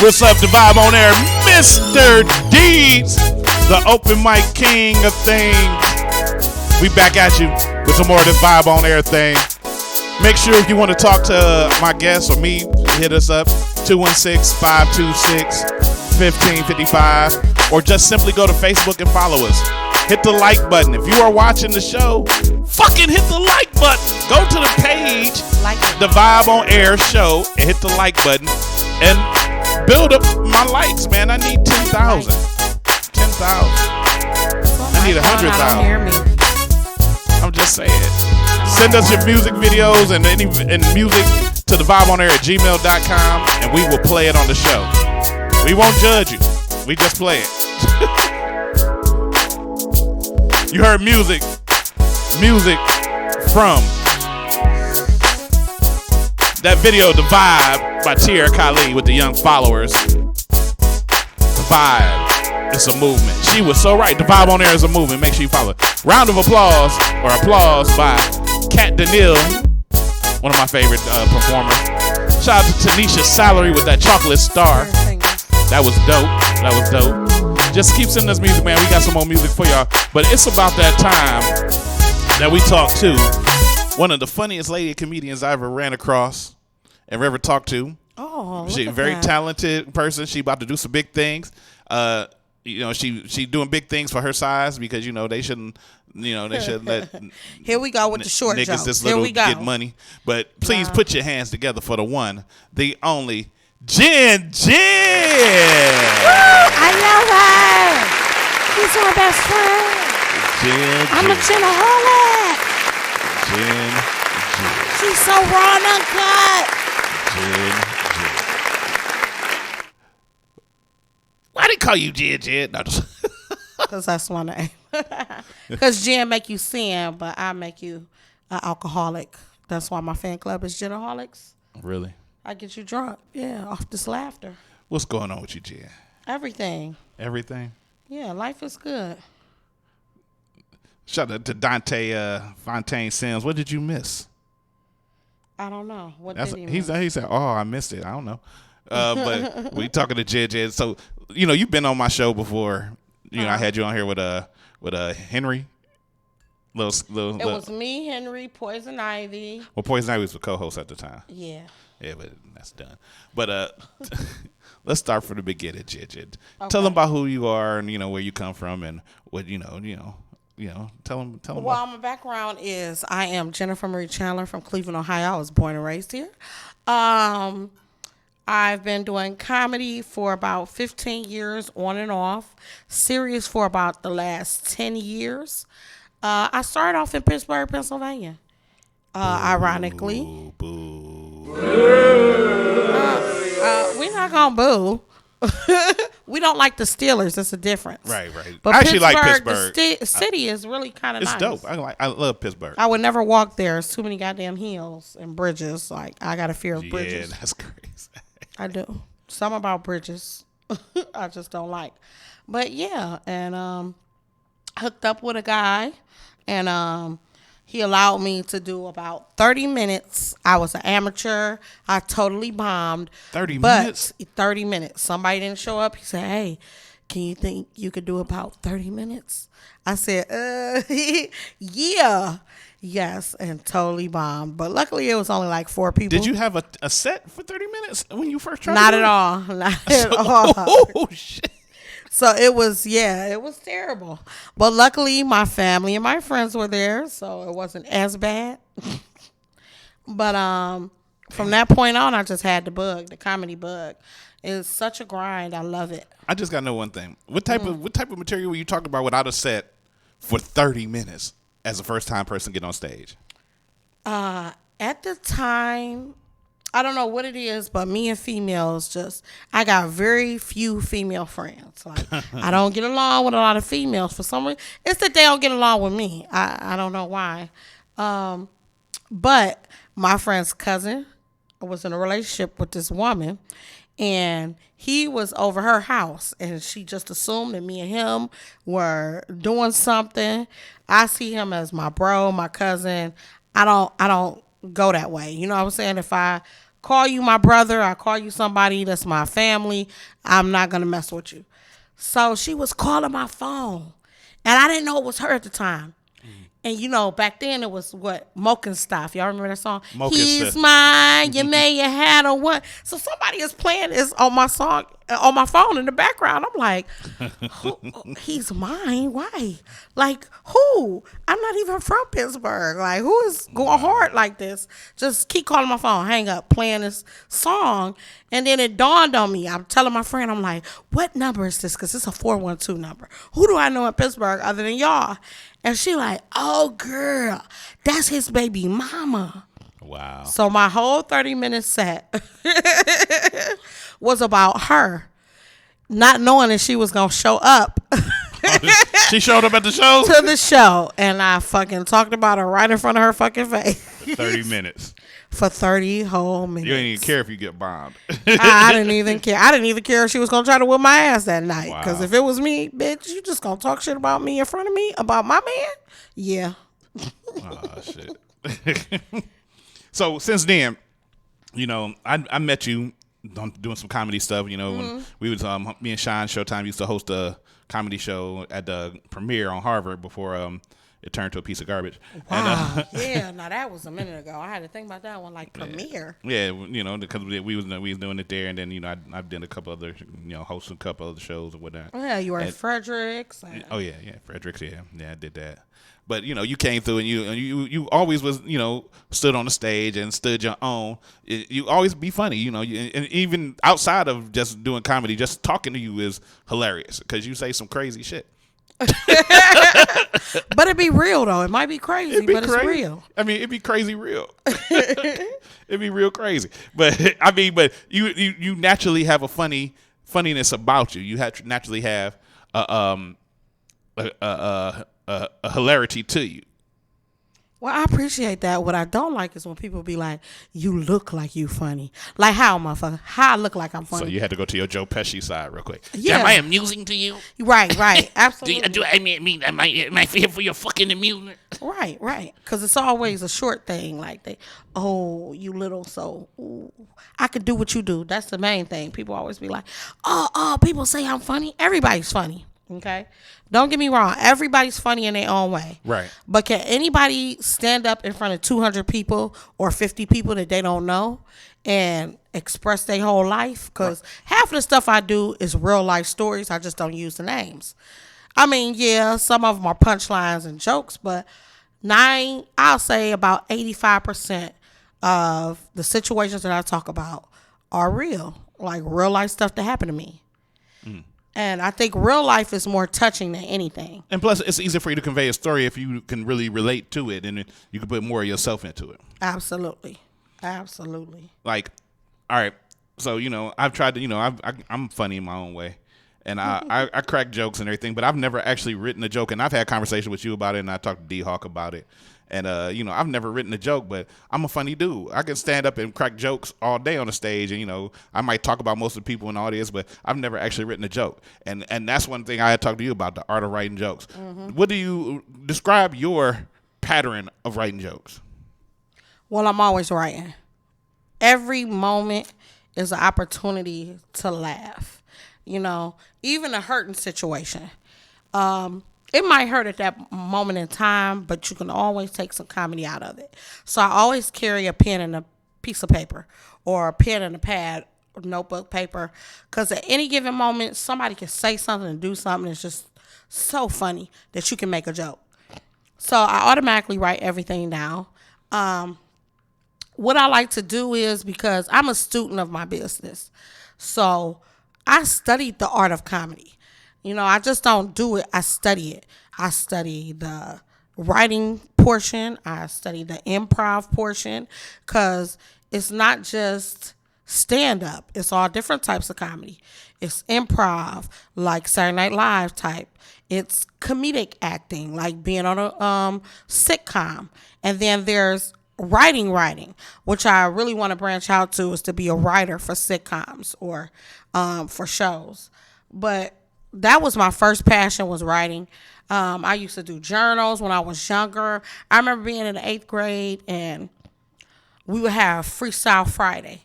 What's up, the Vibe on Air? Mr. Deeds, the open mic king of things. We back at you with some more of this Vibe on Air thing. Make sure if you want to talk to my guests or me, hit us up, 216-526-1555, or just simply go to Facebook and follow us. Hit the like button. If you are watching the show, fucking hit the like button. Go to the page, the Vibe on Air show, and hit the like button and build up my likes, man. I need 10,000. 10,000. I need 100,000. I'm just saying. Send us your music videos and music to the Vibe on Air at gmail.com, and we will play it on the show. We won't judge you. We just play it. You heard music from that video, The Vibe, by Tierra Kali with the young followers. The Vibe, it's a movement. She was so right. The Vibe on Air is a movement. Make sure you follow. Round of applause by Kat Danielle, one of my favorite performers. Shout out to Tanisha Salary with that chocolate star. That was dope. Just keep sending us music, man. We got some more music for y'all. But it's about that time that we talked to one of the funniest lady comedians I ever ran across and ever talked to. Oh, she's a very talented person. She about to do some big things. She doing big things for her size because they shouldn't let Here we go with the short niggas jokes. this little get money. But please put your hands together for the one, the only Jen. I love her. She's my best friend. I'm a Jenaholic. Jen. She's so raw and uncut. Jen. Why they call you Jen? No, because that's my name. Because Jen make you sin, but I make you an alcoholic. That's why my fan club is Jenaholics. Really? I get you drunk, off this laughter. What's going on with you, Jen? Everything. Everything? Yeah, life is good. Shout out to Dante Fontaine Sims. What did you miss? I don't know. What did he miss? He said, oh, I missed it. I don't know. But we talking to Jen. So, you've been on my show before. I had you on here with Henry. It was me, Henry, Poison Ivy. Well, Poison Ivy was the co-host at the time. Yeah. Yeah, but that's done. But let's start from the beginning, Jen. Okay. Tell them about who you are and where you come from and what tell them. Well, my background is I am Jennifer Marie Chandler from Cleveland, Ohio. I was born and raised here. I've been doing comedy for about 15 years on and off. Serious for about the last 10 years. I started off in Pittsburgh, Pennsylvania. Ironically. We're not going to boo. We don't like the Steelers. That's a difference. Right. But I actually like Pittsburgh. The city is really kind of nice. It's dope. I love Pittsburgh. I would never walk there. There's too many goddamn hills and bridges. Like, I got a fear of bridges. Yeah, that's crazy. I do. Some about bridges I just don't like. But yeah, and hooked up with a guy, and he allowed me to do about 30 minutes. I was an amateur. I totally bombed. 30 minutes? 30 minutes. Somebody didn't show up. He said, hey, can you think you could do about 30 minutes? I said, yeah. Yes, and totally bombed. But luckily, it was only like 4 people. Did you have a set for 30 minutes when you first tried? Not at all. Not at all. Oh, shit. So it was terrible. But luckily, my family and my friends were there, so it wasn't as bad. But from that point on, I just had the comedy bug. It's such a grind. I love it. I just got to know one thing. What type of material were you talking about without a set for 30 minutes as a first-time person get on stage? At the time, I don't know what it is, but me and females I got very few female friends. Like, I don't get along with a lot of females for some reason. It's that they don't get along with me. I don't know why. But my friend's cousin was in a relationship with this woman, and he was over her house, and she just assumed that me and him were doing something. I see him as my bro, my cousin. I don't go that way. You know what I'm saying? If I call you my brother, I call you somebody that's my family, I'm not going to mess with you. So she was calling my phone, and I didn't know it was her at the time. And, back then it was Moken Stuff. Y'all remember that song? He's mine, you may have had a one. So somebody is playing this on my song, on my phone in the background. I'm like, he's mine? Why? Like, who? I'm not even from Pittsburgh. Like, who is going hard like this? Just keep calling my phone, hang up, playing this song. And then it dawned on me. I'm telling my friend, I'm like, what number is this? Because it's a 412 number. Who do I know in Pittsburgh other than y'all? And she like, oh, girl, that's his baby mama. Wow. So my whole 30-minute set was about her, not knowing that she was going to show up. She showed up at the show? To the show. And I fucking talked about her right in front of her fucking face. 30 minutes. For 30 whole minutes. You didn't even care if you get bombed. I didn't even care. I didn't even care if she was going to try to whip my ass that night. Because if it was me, bitch, you just going to talk shit about me in front of me? About my man? Yeah. Oh, shit. So, since then, I met you doing some comedy stuff. When we was, me and Sean Showtime used to host a comedy show at the premiere on Harvard before it turned to a piece of garbage. Wow. And, now that was a minute ago. I had to think about that one, like premiere. Yeah, because we was doing it there, and then I've done a couple other, hosting a couple other shows and whatnot. Yeah, you were at Fredericks. Oh yeah, Fredericks. Yeah, I did that. But you came through, and you always was stood on the stage and stood your own. You always be funny, and even outside of just doing comedy, just talking to you is hilarious because you say some crazy shit. But it'd be real though. It might be crazy, but it's real. I mean, it'd be crazy real. It'd be real crazy. But you naturally have a funniness about you. You naturally have a hilarity to you. Well, I appreciate that. What I don't like is when people be like, you look like you funny. Like how, motherfucker? How I look like I'm funny? So you had to go to your Joe Pesci side real quick. Yeah. Am I amusing to you? Right. Absolutely. Am I here for your fucking amusement? Right. Because it's always a short thing. Like, you little, so ooh, I could do what you do. That's the main thing. People always be like, people say I'm funny. Everybody's funny. Okay? Don't get me wrong. Everybody's funny in their own way. Right. But can anybody stand up in front of 200 people or 50 people that they don't know and express their whole life? Because half of the stuff I do is real life stories. I just don't use the names. I mean, yeah, some of them are punchlines and jokes, but I'll say about 85% of the situations that I talk about are real, like real life stuff that happened to me. And I think real life is more touching than anything. And plus, it's easier for you to convey a story if you can really relate to it, and you can put more of yourself into it. Absolutely. Like, all right, so I've tried to, I'm funny in my own way, and I crack jokes and everything, but I've never actually written a joke, and I've had conversation with you about it, and I talked to D-Hawk about it. And, I've never written a joke, but I'm a funny dude. I can stand up and crack jokes all day on the stage. And, I might talk about most of the people in the audience, but I've never actually written a joke. And that's one thing I had talked to you about, the art of writing jokes. What do you describe your pattern of writing jokes? Well, I'm always writing. Every moment is an opportunity to laugh. Even a hurting situation. It might hurt at that moment in time, but you can always take some comedy out of it. So I always carry a pen and a piece of paper, or a pen and a pad, or notebook paper, because at any given moment, somebody can say something and do something that's just so funny that you can make a joke. So I automatically write everything down. What I like to do is, because I'm a student of my business, so I studied the art of comedy. I just don't do it. I study it. I study the writing portion. I study the improv portion, because it's not just stand-up. It's all different types of comedy. It's improv, like Saturday Night Live type. It's comedic acting, like being on a sitcom. And then there's writing, which I really want to branch out to, is to be a writer for sitcoms or for shows. But that was my first passion, was writing. I used to do journals when I was younger. I remember being in the 8th grade, and we would have Freestyle Friday.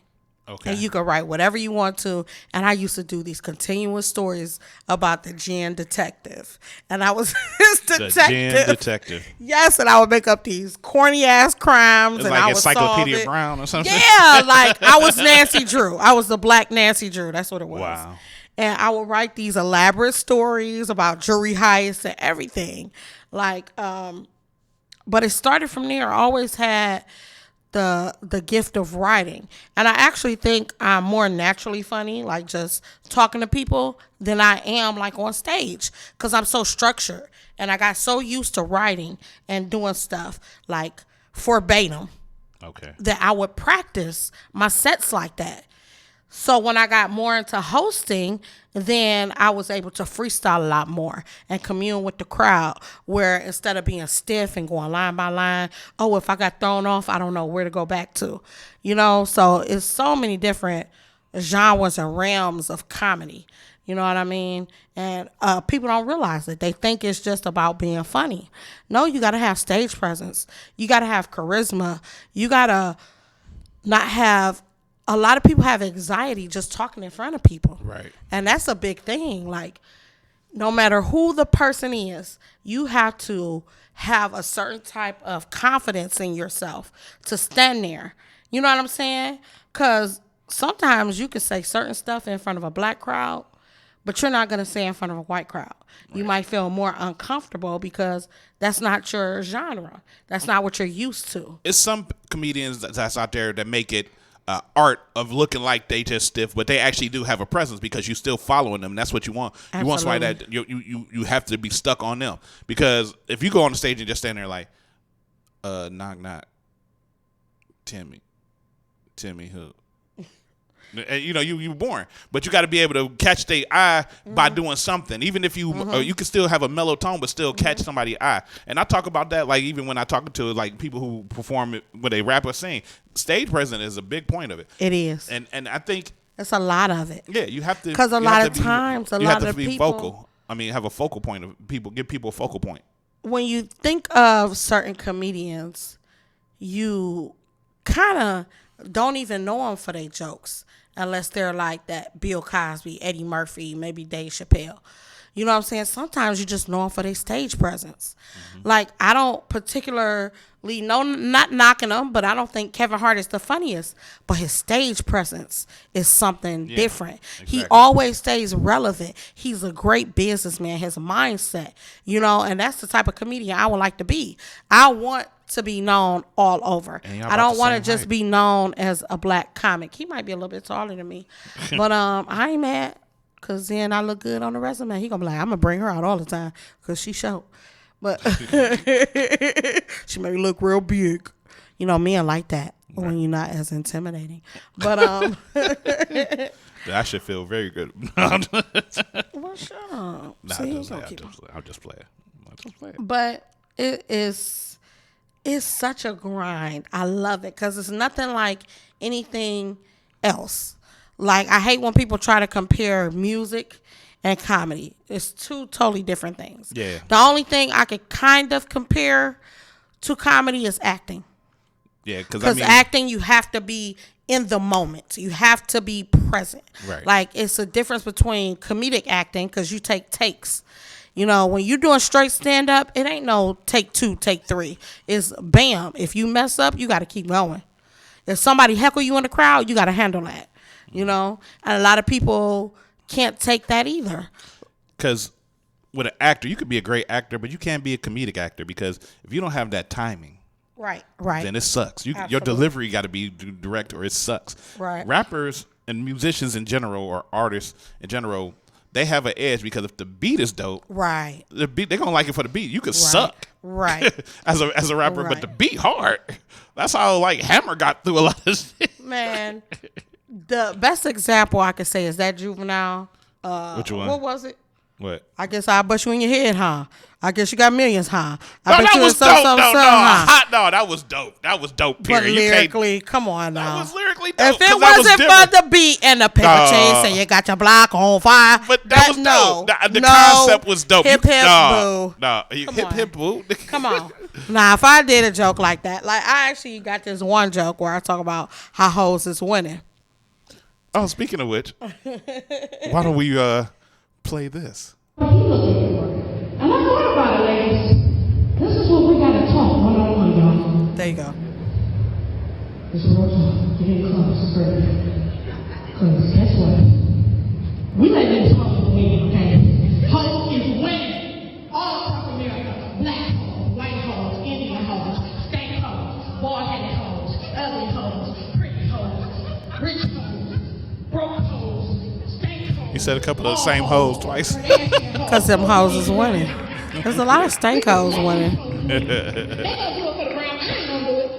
Okay. And you could write whatever you want to. And I used to do these continuous stories about the Jen detective. And I was his detective. The Jen detective. Yes, and I would make up these corny ass crimes. It's and like I would Encyclopedia solve it. Brown or something. Yeah, like I was Nancy Drew. I was the black Nancy Drew. That's what it was. Wow. And I would write these elaborate stories about jury heists and everything. But it started from there. I always had the gift of writing. And I actually think I'm more naturally funny, like just talking to people, than I am like on stage, because I'm so structured. And I got so used to writing and doing stuff like verbatim. Okay. That I would practice my sets like that. So when I got more into hosting, then I was able to freestyle a lot more and commune with the crowd, where instead of being stiff and going line by line, if I got thrown off, I don't know where to go back to. So it's so many different genres and realms of comedy. You know what I mean? And people don't realize it. They think it's just about being funny. No, you got to have stage presence. You got to have charisma. You got to not have... A lot of people have anxiety just talking in front of people. Right. And that's a big thing. Like, no matter who the person is, you have to have a certain type of confidence in yourself to stand there. You know what I'm saying? Because sometimes you can say certain stuff in front of a black crowd, but you're not going to say in front of a white crowd. Right. You might feel more uncomfortable because that's not your genre. That's not what you're used to. It's some comedians that's out there that make it art of looking like they just stiff, but they actually do have a presence, because you're still following them. That's what you want. Absolutely. You want somebody that you have to be stuck on them, because if you go on the stage and just stand there like, knock knock, Timmy who, and you're boring. But you got to be able to catch their eye by doing something, even if you you can still have a mellow tone, but still catch somebody's eye. And I talk about that, like, even when I talk to like people who perform it when they rap or sing. Stage presence is a big point of it. It is, and I think it's a lot of it. Yeah, you have to, because a lot of times, you have to be vocal. I mean, have a focal point of people. Give people a focal point. When you think of certain comedians, you kind of don't even know them for their jokes, unless they're like that Bill Cosby, Eddie Murphy, maybe Dave Chappelle. You know what I'm saying? Sometimes you just know them for their stage presence. Like, I don't particularly not knocking him, but I don't think Kevin Hart is the funniest. But his stage presence is something different. Exactly. He always stays relevant. He's a great businessman, his mindset, you know, and that's the type of comedian I would like to be. I want to be known all over. I don't want to just be known as a black comic. He might be a little bit taller than me, but I ain't mad, because then I look good on the resume. He gonna be like, I'm gonna bring her out all the time because she short. But she made me look real big. You know, men like that when you're not as intimidating. But that should feel very good. Well, shut up. Nah, I'll just play it. But it's such a grind. I love it because it's nothing like anything else. Like, I hate when people try to compare music and comedy. It's two totally different things. Yeah. The only thing I could kind of compare to comedy is acting. Yeah, because acting, you have to be in the moment. You have to be present. Right. Like, it's a difference between comedic acting, because you take takes. You know, when you're doing straight stand-up, it ain't no take 2, take 3. It's bam. If you mess up, you got to keep going. If somebody heckle you in the crowd, you got to handle that. You know? And a lot of people can't take that either. Because with an actor, you could be a great actor, but you can't be a comedic actor, because if you don't have that timing, right, then it sucks. Your delivery got to be direct, or it sucks. Right. Rappers and musicians in general, or artists in general, they have an edge because if the beat is dope, right, the beat, they're gonna like it for the beat. You could suck, right, as a rapper, but the beat hard. That's how like Hammer got through a lot of shit. Man, the best example I could say is that Juvenile. Which one? What was it? What? I guess I'll bust you in your head, huh? I guess you got millions, huh? No, that was dope. No, that was dope. That was dope. Period. But lyrically, come on now. That was lyrically dope. If it wasn't for the beat and the paper chase, and you got your block on fire, but that was dope. The concept was dope. Hip boo. No, hip boo. Come on. Now, if I did a joke like that, like I actually got this one joke where I talk about how hoes is winning. Oh, speaking of which, why don't we play this? And I thought about it, ladies. This is what we gotta talk one-on-one, y'all. There you go. It's real talk. Get in close, girl. Because guess what? We let them talk with women, okay? Hoes is winning. All across America. Black hoes, white hoes, Indian hoes, stank hoes, bald-headed hoes, ugly hoes, pretty hoes, rich hoes, broke hoes, stank hoes. He said a couple of the same hoes twice. Because them hoes is winning. There's a lot of stank hoes winning. They gonna do it for the brown. I ain't gonna do it.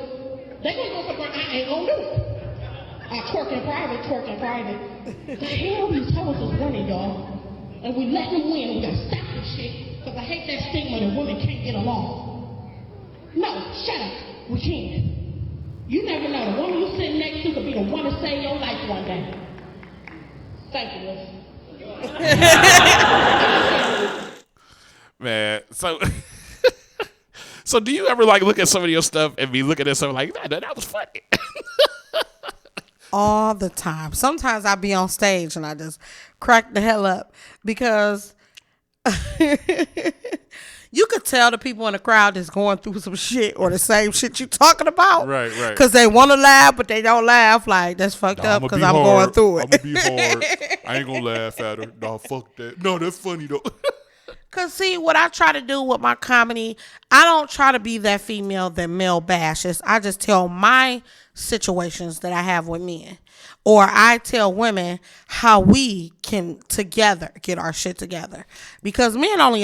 They gonna go for the brown. I ain't gonna do it. Twerk in private. The hell these hoes is winning, y'all. And we let them win. We gotta stop this shit. Because I hate that stigma that women can't get along. No, shut up. We can. You never know. The woman you sitting next to could be the one to save your life one day. Thank you, Liz. Man, so do you ever like look at some of your stuff and be looking at something like that was funny? All the time. Sometimes I be on stage and I just crack the hell up because you could tell the people in the crowd that's going through some shit or the same shit you talking about. Right. Because they want to laugh, but they don't laugh. Like, that's fucked up because I'm going through it. I'm going to be hard. I ain't going to laugh at her. No, fuck that. No, that's funny, though. Because, see, what I try to do with my comedy, I don't try to be that female that male bashes. I just tell my situations that I have with men. Or I tell women how we can together get our shit together. Because men only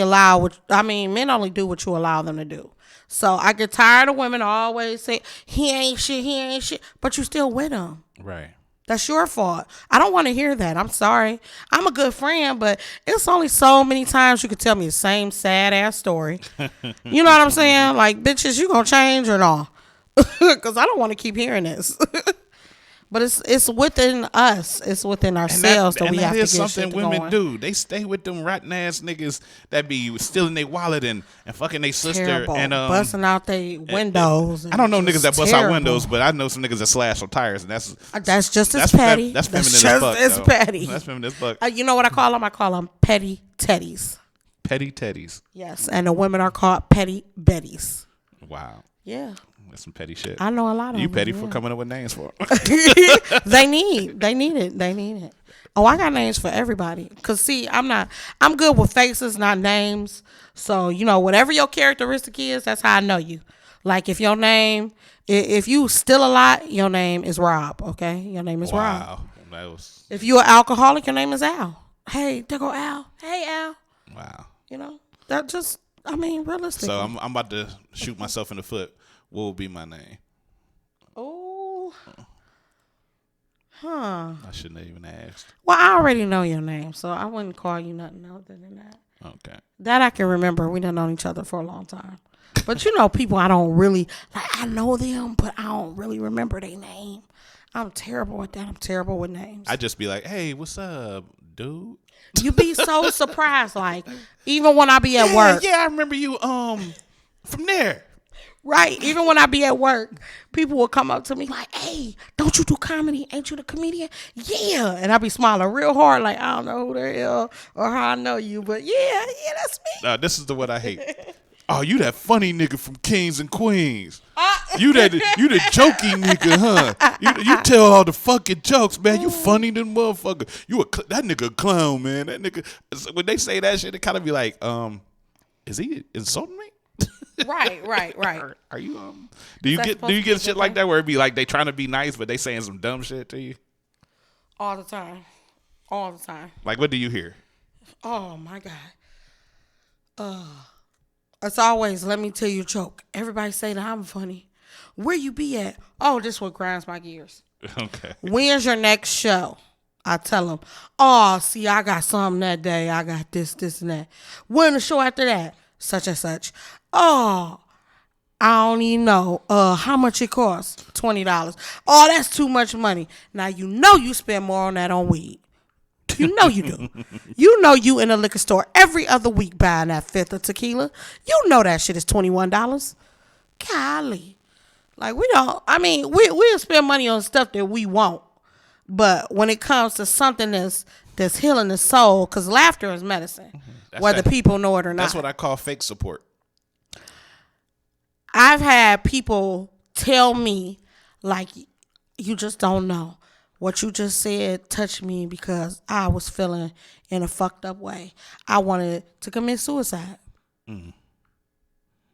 do what you allow them to do. So I get tired of women always say, he ain't shit. But you still with him. Right. That's your fault. I don't want to hear that. I'm sorry. I'm a good friend, but it's only so many times you could tell me the same sad ass story. You know what I'm saying? Like, bitches, you gonna change or not? Because I don't want to keep hearing this. But it's within us. It's within ourselves that we have to get something shit women going. do. They stay with them rotten ass niggas that be stealing their wallet and fucking their sister. Terrible. And busting out their windows. I don't know niggas that bust out windows, but I know some niggas that slash on tires, and that's just as petty. That's feminine just as fuck. As petty. That's feminine as fuck. You know what I call them? I call them petty teddies. Petty Teddies. Yes, and the women are called Petty Betties. Wow. Yeah. That's some petty shit. I know a lot of You them, petty yeah. for coming up with names for They need it. Oh, I got names for everybody. Cause see, I'm good with faces, not names. So, whatever your characteristic is, that's how I know you. Like if your name, if you steal a lot, your name is Rob, okay? Your name is Rob. Wow. If you're an alcoholic, your name is Al. Hey, there go Al. Hey, Al. Wow. That just, realistically. So I'm about to shoot myself in the foot. What will be my name? Oh. Huh. I shouldn't have even asked. Well, I already know your name, so I wouldn't call you nothing other than that. Okay. That I can remember. We done known each other for a long time. But people I don't really, I know them, but I don't really remember their name. I'm terrible at that. I'm terrible with names. I just be like, hey, what's up, dude? You be so surprised, even when I be at work. Yeah, I remember you from there. Right. Even when I be at work, people will come up to me like, hey, don't you do comedy? Ain't you the comedian? Yeah. And I be smiling real hard like, I don't know who the hell or how I know you, but yeah, that's me. This is the one I hate. Oh, you that funny nigga from Kings and Queens. You the jokey nigga, huh? You tell all the fucking jokes, man. You funny than motherfucker. That nigga a clown, man. That nigga. When they say that shit, it kind of be like, is he insulting me? Right. Are you do you get shit like that where it be like they trying to be nice but they saying some dumb shit to you? All the time. Like what do you hear? Oh my God. It's always, let me tell you a joke. Everybody say that I'm funny. Where you be at? Oh, this what grinds my gears. Okay. When's your next show? I tell them, oh, see, I got something that day. I got this, and that. When the show after that? Such and such. Oh, I don't even know how much it costs. $20. Oh, that's too much money. Now you spend more on that on weed. You know you do. You in a liquor store every other week buying that fifth of tequila. You know that shit is $21. Golly. Like we'll spend money on stuff that we want. But when it comes to something that's healing the soul, because laughter is medicine, whether people know it or not. That's what I call fake support. I've had people tell me, like, you just don't know. What you just said touched me because I was feeling in a fucked up way. I wanted to commit suicide. Mm.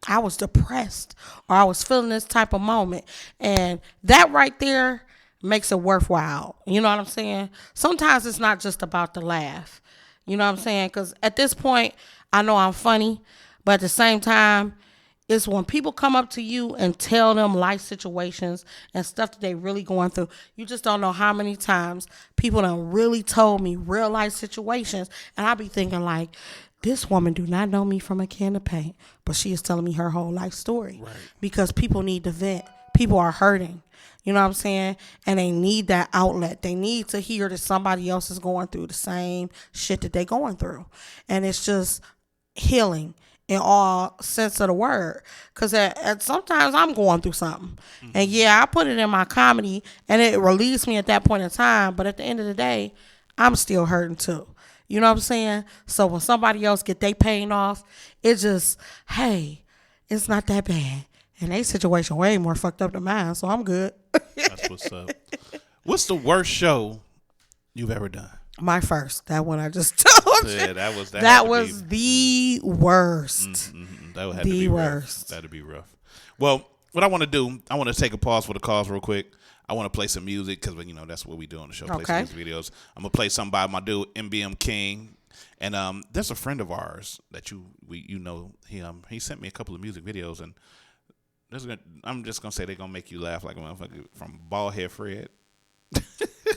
I was depressed or I was feeling this type of moment. And that right there makes it worthwhile. You know what I'm saying? Sometimes it's not just about the laugh. You know what I'm saying? Because at this point, I know I'm funny. But at the same time, it's when people come up to you and tell them life situations and stuff that they really going through. You just don't know how many times people done really told me real life situations. And I be thinking like, this woman do not know me from a can of paint, but she is telling me her whole life story. Right. Because people need to vent. People are hurting. You know what I'm saying? And they need that outlet. They need to hear that somebody else is going through the same shit that they going through. And it's just healing in all sense of the word. Because at sometimes I'm going through something. Mm-hmm. And yeah, I put it in my comedy and it released me at that point in time. But at the end of the day, I'm still hurting too. You know what I'm saying? So when somebody else get their pain off, it's just, hey, it's not that bad. And their situation way more fucked up than mine, so I'm good. That's what's up. What's the worst show you've ever done? My first. That one I just told you. Yeah, that was the worst. Mm-hmm. That would have to be worst. That'd be rough. Well, what I want to do, I want to take a pause for the cause real quick. I want to play some music because that's what we do on the show. Play some music videos. I'm gonna play something by my dude MBM King, and there's a friend of ours that you know. He sent me a couple of music videos, and I'm just gonna say they're gonna make you laugh like a motherfucker. From Baldhead Fred.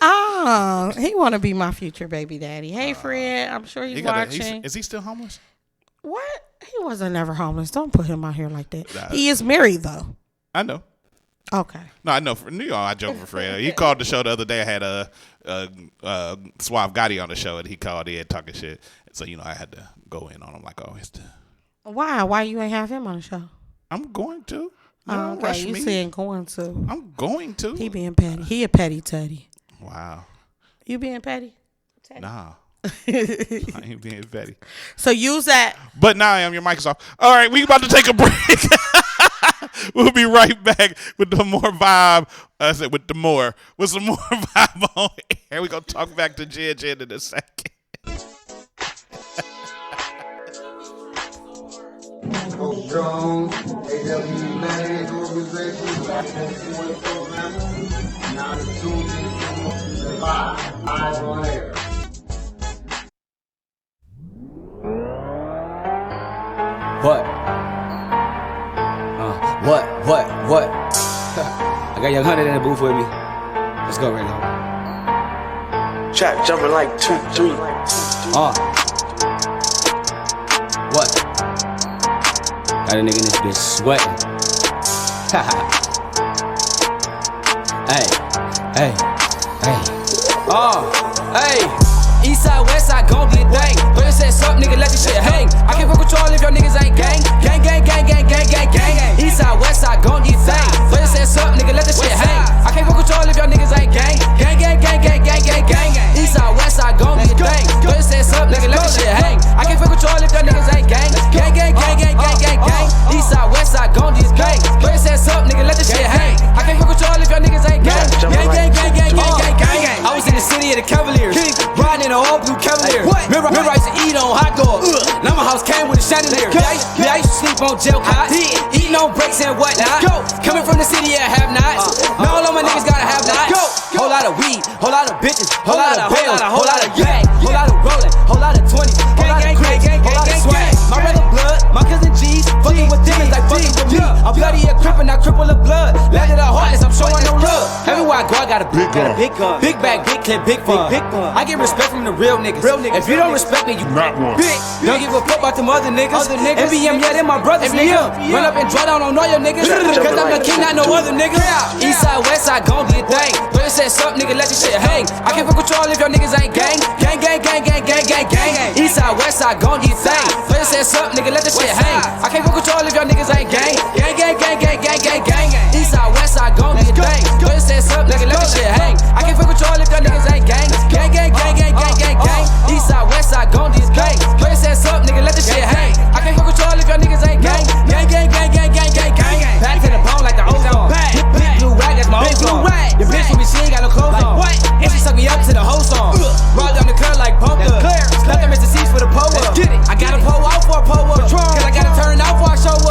Oh, he want to be my future baby daddy. Hey, Fred, I'm sure he's watching. Is he still homeless? What? He wasn't never homeless. Don't put him out here like that. He is married though. I know. Okay. No, I know. I joke for Fred. He called the show the other day. I had Suave Gotti on the show, and he called in talking shit. So I had to go in on him like always. Why? Why you ain't have him on the show? I'm going to. Don't rush me. Saying going to. I'm going to. He being petty. He a petty teddy. Wow. You being petty? Nah. I ain't being petty. So use that. But now I am. Your mic is off. All right, we about to take a break. We'll be right back with the more vibe. I said with some more vibe on air. We're going to talk back to Jen in a second. Coach Jones, AW Managed Organization, now the tuned live on air. What? I got Young Hunter in the booth with me. Let's go right now. Trap jumping like 2, 3. What? Got a nigga in this bitch sweating. Hey. Eastside, Westside, gon' get dang. But it said something, nigga, let this shit hang. I can't fuck with y'all if y'all niggas ain't gang. Gang. Eastside, Westside, gon' get dang. But it said something, nigga, let this shit hang. I can't fuck with y'all if y'all niggas ain't gang. Gang. Eastside, Westside, gon' get dang. But it said something, nigga, let this shit hang. I can't fuck with y'all if y'all niggas ain't gang. Gang. Eastside, Westside, gon' get dang. But it said something, nigga, let this shit hang. I can't fuck with y'all if y'all niggas ain't gang. Gang. I was in the city of the Cavaliers, riding in an all blue Cavalier. Remember I used to eat on hot dogs. Now my house came with a chandelier. Yeah, I used to sleep on jail cots, eating on breaks and whatnot. Coming from the city, yeah, have nots. Now all of my niggas gotta have nots. Whole lot of weed, whole lot of bitches, whole lot of bills, whole lot of gang, whole lot of rolling, whole lot of 20s, whole lot of crips, whole lot of swag. My brother blood, my cousin G's, fucking with demons like fucking with me. I'm bloody a crip and I cripple the blood. Landed a heartless, I'm showing no love. Everywhere I go, I got a big gun. Big bag, big clip, big fun. I get respect from the real niggas. If you don't respect me, you not one. Bitch, don't give a fuck about them other niggas. NBM, yeah, they my brothers, nigga. Run up and draw down on all your niggas. Cause I'm the king, not no other nigga. Eastside, Westside, gon' get dang. But it said something, nigga, let your shit hang. I can't fuck with y'all if y'all niggas ain't gang. Gang. Eastside, Westside, gon' get dang. But it said something, nigga, let the shit hang. I can't fuck with y'all if y'all niggas ain't gang. Gang. Eastside, Westside, gon' get dang. But it said something, nigga, let the shit hang. I can't fuck with y'all if y'all niggas ain't gang. Gang. Eastside, Westside, gon' get dang. But it said something, nigga, let the shit hang. I can't fuck with y'all if y'all niggas ain't gang. Gang. Back to the bone like the ozone. Big blue rag, that's my ozone. Your bitch with me, she ain't got no clothes on. And she suck me up to the whole song. Rolled down the curb like Bunker. Slept on Mr. C's for the pull up. I gotta pull out for a pull up. Cause I gotta turn out for I show up.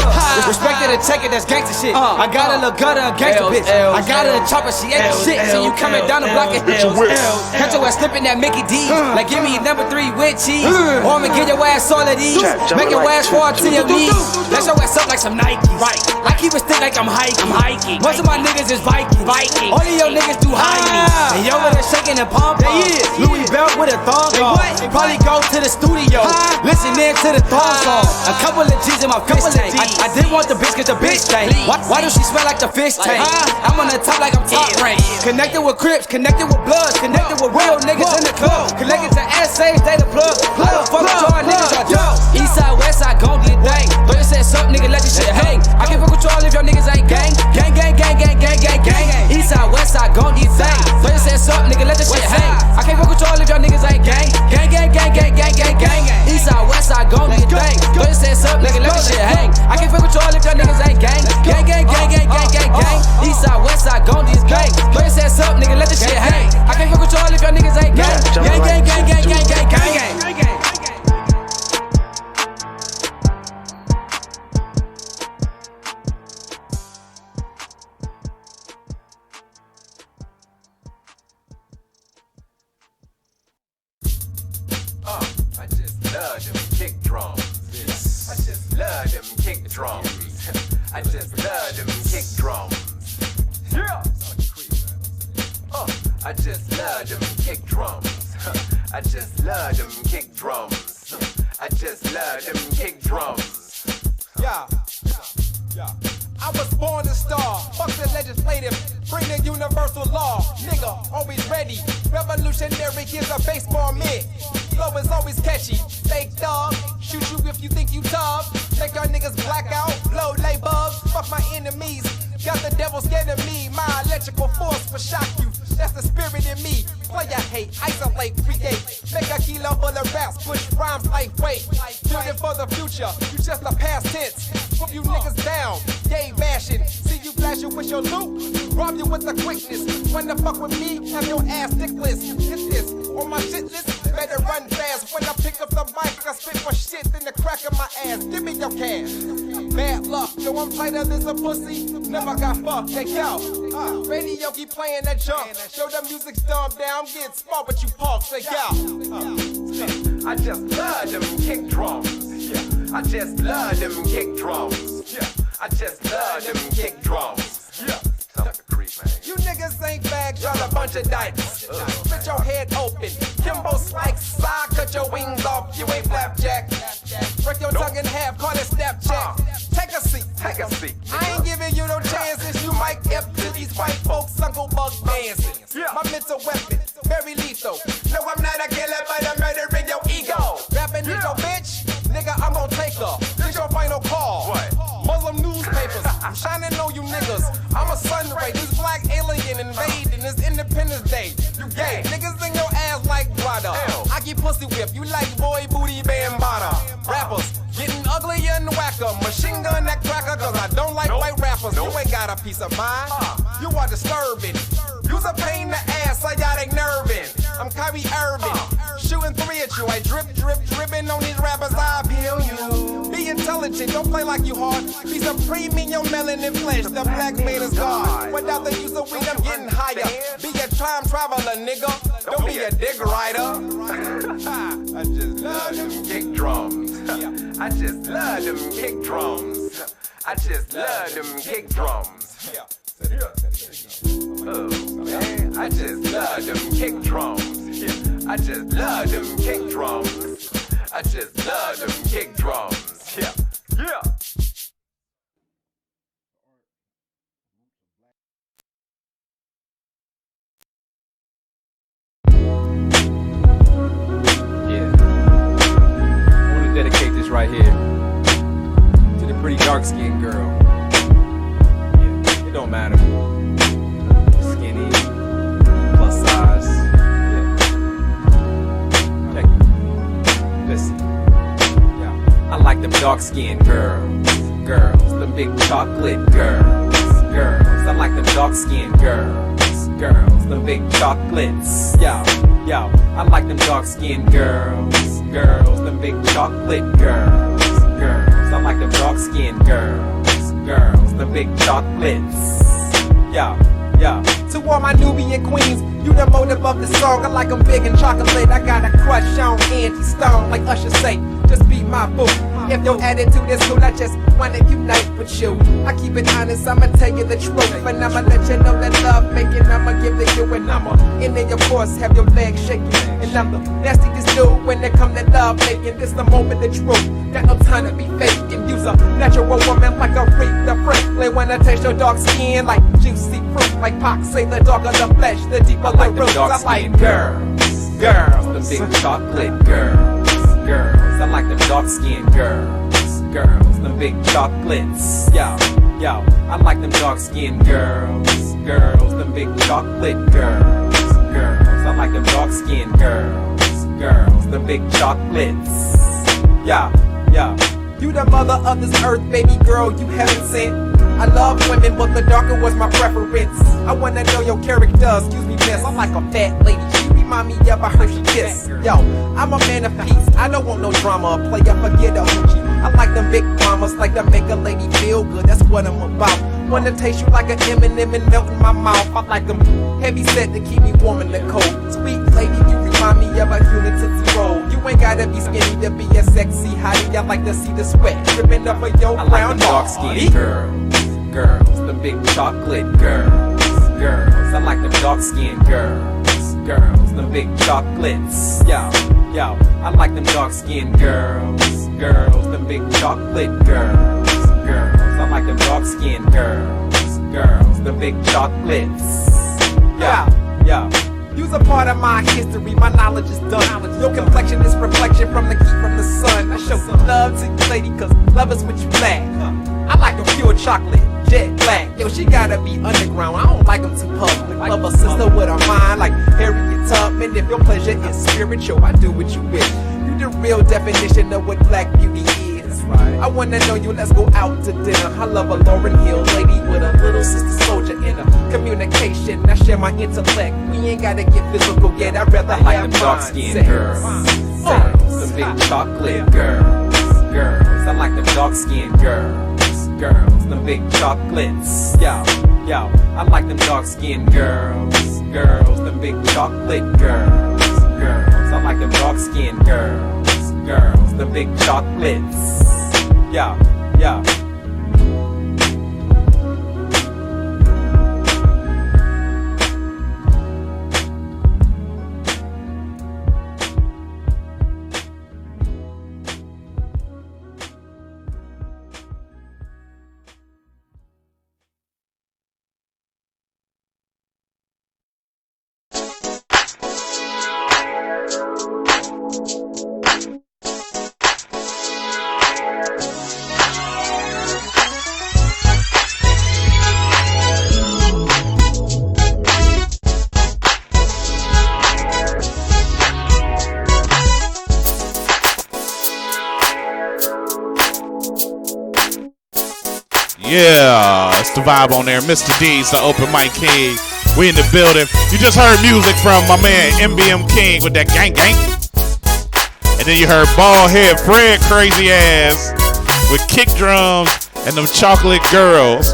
Respect it and take it, that's gangsta shit. I got a little gutter, a gangsta bitch. I got her a chopper, she ain't shit. So you coming down the block and hit your whip. Catch your ass slipping that Mickey D. Like give me number 3 with cheese. Or I'ma get your ass all of these. Make your ass fall to your knees. Let your ass up like some Nikes. I keep it stick like I'm hiking. Most of my niggas is Vikings. All of your niggas do high. And yo with a shaking and pom pom. Louis belt with a thong on. Probably go to the studio. Listen in to the thong song. A couple of G's in my fish tank. I didn't want the bitch cause the bitch tank. Why does she smell like the fish tank? I'm on the top like I'm top rank. Connected with Crips, connected with Bloods, connected with real niggas in the club. Connected to essays, they the plug. I don't fuck with y'all niggas, I dope. Eastside, Westside, gon' get dang. But it said something, nigga, let this shit hang. I can't fuck with y'all if y'all niggas ain't gang. Eastside, Westside, gon' get dang. But it said something, nigga, let this shit hang. I can't fuck with y'all if y'all niggas ain't gang. Eastside, Westside, gon' get dang. But it said something, nigga, let this shit hang. I can't fuck with y'all if y'all niggas ain't gang. Eastside, Westside, gon' get dang. But it said something, nigga, let this shit hang. I can't fuck with y'all if y'all niggas ain't gang. I just love them kick drums. I just love them kick drums. I just love them kick drums. Yeah. I just love them kick drums. I just love them kick drums. I just love them kick drums. Yeah. I was born a star. Fuck the legislative. Bring the universal law. Nigga, always ready. Revolutionary gives a baseball mitt. Flow is always catchy. Fake dog. Shoot you if you think you tough. Make y'all niggas black out. Blow lay bugs. Fuck my enemies. Got the devil scared of me. My electrical force will shock you. That's the spirit in me. Play a hate, isolate, create. Make a kilo full of raps, push rhymes like weight. Building for the future, you just a past tense. Put you niggas down, gay bashing. See you flashing with your loot, rob you with the quickness. When the fuck with me, have your ass dickless. Get this, on my shit list, better run fast. When I pick up the mic, I spit more shit than the crack of my ass. Give me your cash. Bad luck, yo, I'm tighter than a pussy. Never got fucked, hey yo. Radio keep playing that junk. Yo, the music's dumbed down, I'm getting smart, but you punk, say yo. I just love them kick drums. Yeah, I just love them kick drums. Yeah, I just love them kick drums. Yeah, you niggas ain't bags, y'all a bunch of dykes. Split your head open, Kimbo slice, I cut your wings off, you ain't flapjack. Break your tongue in half, call it Snapchat. Take a seat, take a seat. I ain't giving you no chances, you might F to these white folks, Uncle Buck dancing. My mental weapon, very lethal. No, I'm not a killer, but I'm murdering your ego. Rapping with your bitch, nigga, I'm gon' take her. This your final call. Muslim newspapers, I'm shining on you niggas. I'm a sun ray, this black alien invading this Independence Day. You gay, niggas in your ass like brother. I get pussy whip, you like boy booty bambada. Rappers getting uglier and whacker. Machine gun that cracker, cause I don't like white rappers. You ain't got a piece of mind, you are disturbing. You's a pain in the ass, psychotic nerving. I'm Kyrie Irving, shooting 3 at you. I dripping on these rappers, I appeal you. Be intelligent, don't play like you hard. Be supreme in your melanin flesh, the black man is God. Without the use of weed, I'm getting higher. Be a time traveler, nigga, don't be a dick rider. I just love them kick drums. I just love them kick drums. I just love them kick drums. Oh, man, I just love them kick drums. I just love them kick drums. I just love them kick drums. Yeah, yeah. I want to dedicate this right here to the pretty dark-skinned girl. Yeah, it don't matter. Skinny, plus size. Yeah. Check it. Listen. Yeah. I like them dark-skinned girls. The big chocolate girls. I like them dark-skinned girls. The big chocolates. Yo, I like them dark-skinned girls. Them big chocolate girls. I like them dark-skinned girls. The big chocolates. Yo. To all my Nubian queens, you the motive of the song. I like them big and chocolate. I got a crush on Angie Stone, like Usher say. Just be my boo. If your attitude is cool, I just wanna unite with you. I keep it honest, I'ma tell you the truth. And I'ma let you know that love making, I'ma give to you a number. And then of course have your legs shaking. And I'm the nastiest dude when it come to love making. This the moment of truth, got no time to be faking. Use a natural woman like a Aretha Franklin. When I taste your dark skin like juicy fruit. Like Pac say the darker the flesh, the deeper the roots. I like girls, the big chocolate girls. I like them dark-skinned girls, them big chocolates. Yo, I like them dark-skinned girls, them big chocolate girls. I like them dark-skinned girls, them big chocolates. Yeah. You the mother of this earth, baby girl, you heaven sent. I love women, but the darker was my preference. I wanna know your character, excuse me, miss. I'm like a fat lady, she remind me of a Hershey kiss. Yo, I'm a man of peace, I don't want no drama. Play up, forget a hoochie. I like them big mamas, like to make a lady feel good, that's what I'm about. Wanna taste you like an M&M and melt in my mouth. I like them heavy set to keep me warm in the cold. Sweet lady, you remind me of a human Tootsie Roll. You ain't gotta be skinny to be a sexy hottie. I like to see the sweat dripping up of your brown dark-skinned girls, the big chocolate girls. I like them dark-skinned girls, the big chocolates. Yo, I like them dark-skinned girls, the big chocolate girls. I like them dark-skinned girls, the big chocolates. Yeah. You's a part of my history, my knowledge is done. Your complexion is reflection from the heat from the sun. I show some love to you, lady, cause love is what you lack. I like them pure chocolate, jet black. Yo, she gotta be underground. I don't like them too public. Love a sister with a mind like Harriet Tubman. If your pleasure is spiritual, I do what you wish. You the real definition of what black beauty is. I wanna know you, let's go out to dinner. I love a Lauryn Hill lady with a little sister soldier in her. Communication, I share my intellect. We ain't gotta get physical yet, I'd rather I like have them dark mind skinned sex. girls. The big chocolate girls. Girls. I like them dark skinned girls. Girls. The big chocolates. Yo. I like them dark skinned girls. Girls. The big chocolate girls. Girls. I like them dark skinned girls. Girls. The big chocolates. Yo. Yeah, it's the vibe on there. Mr. D's, the open mic king. We in the building. You just heard music from my man MBM King with that gang gang. And then you heard bald head Fred crazy ass with kick drums and them chocolate girls.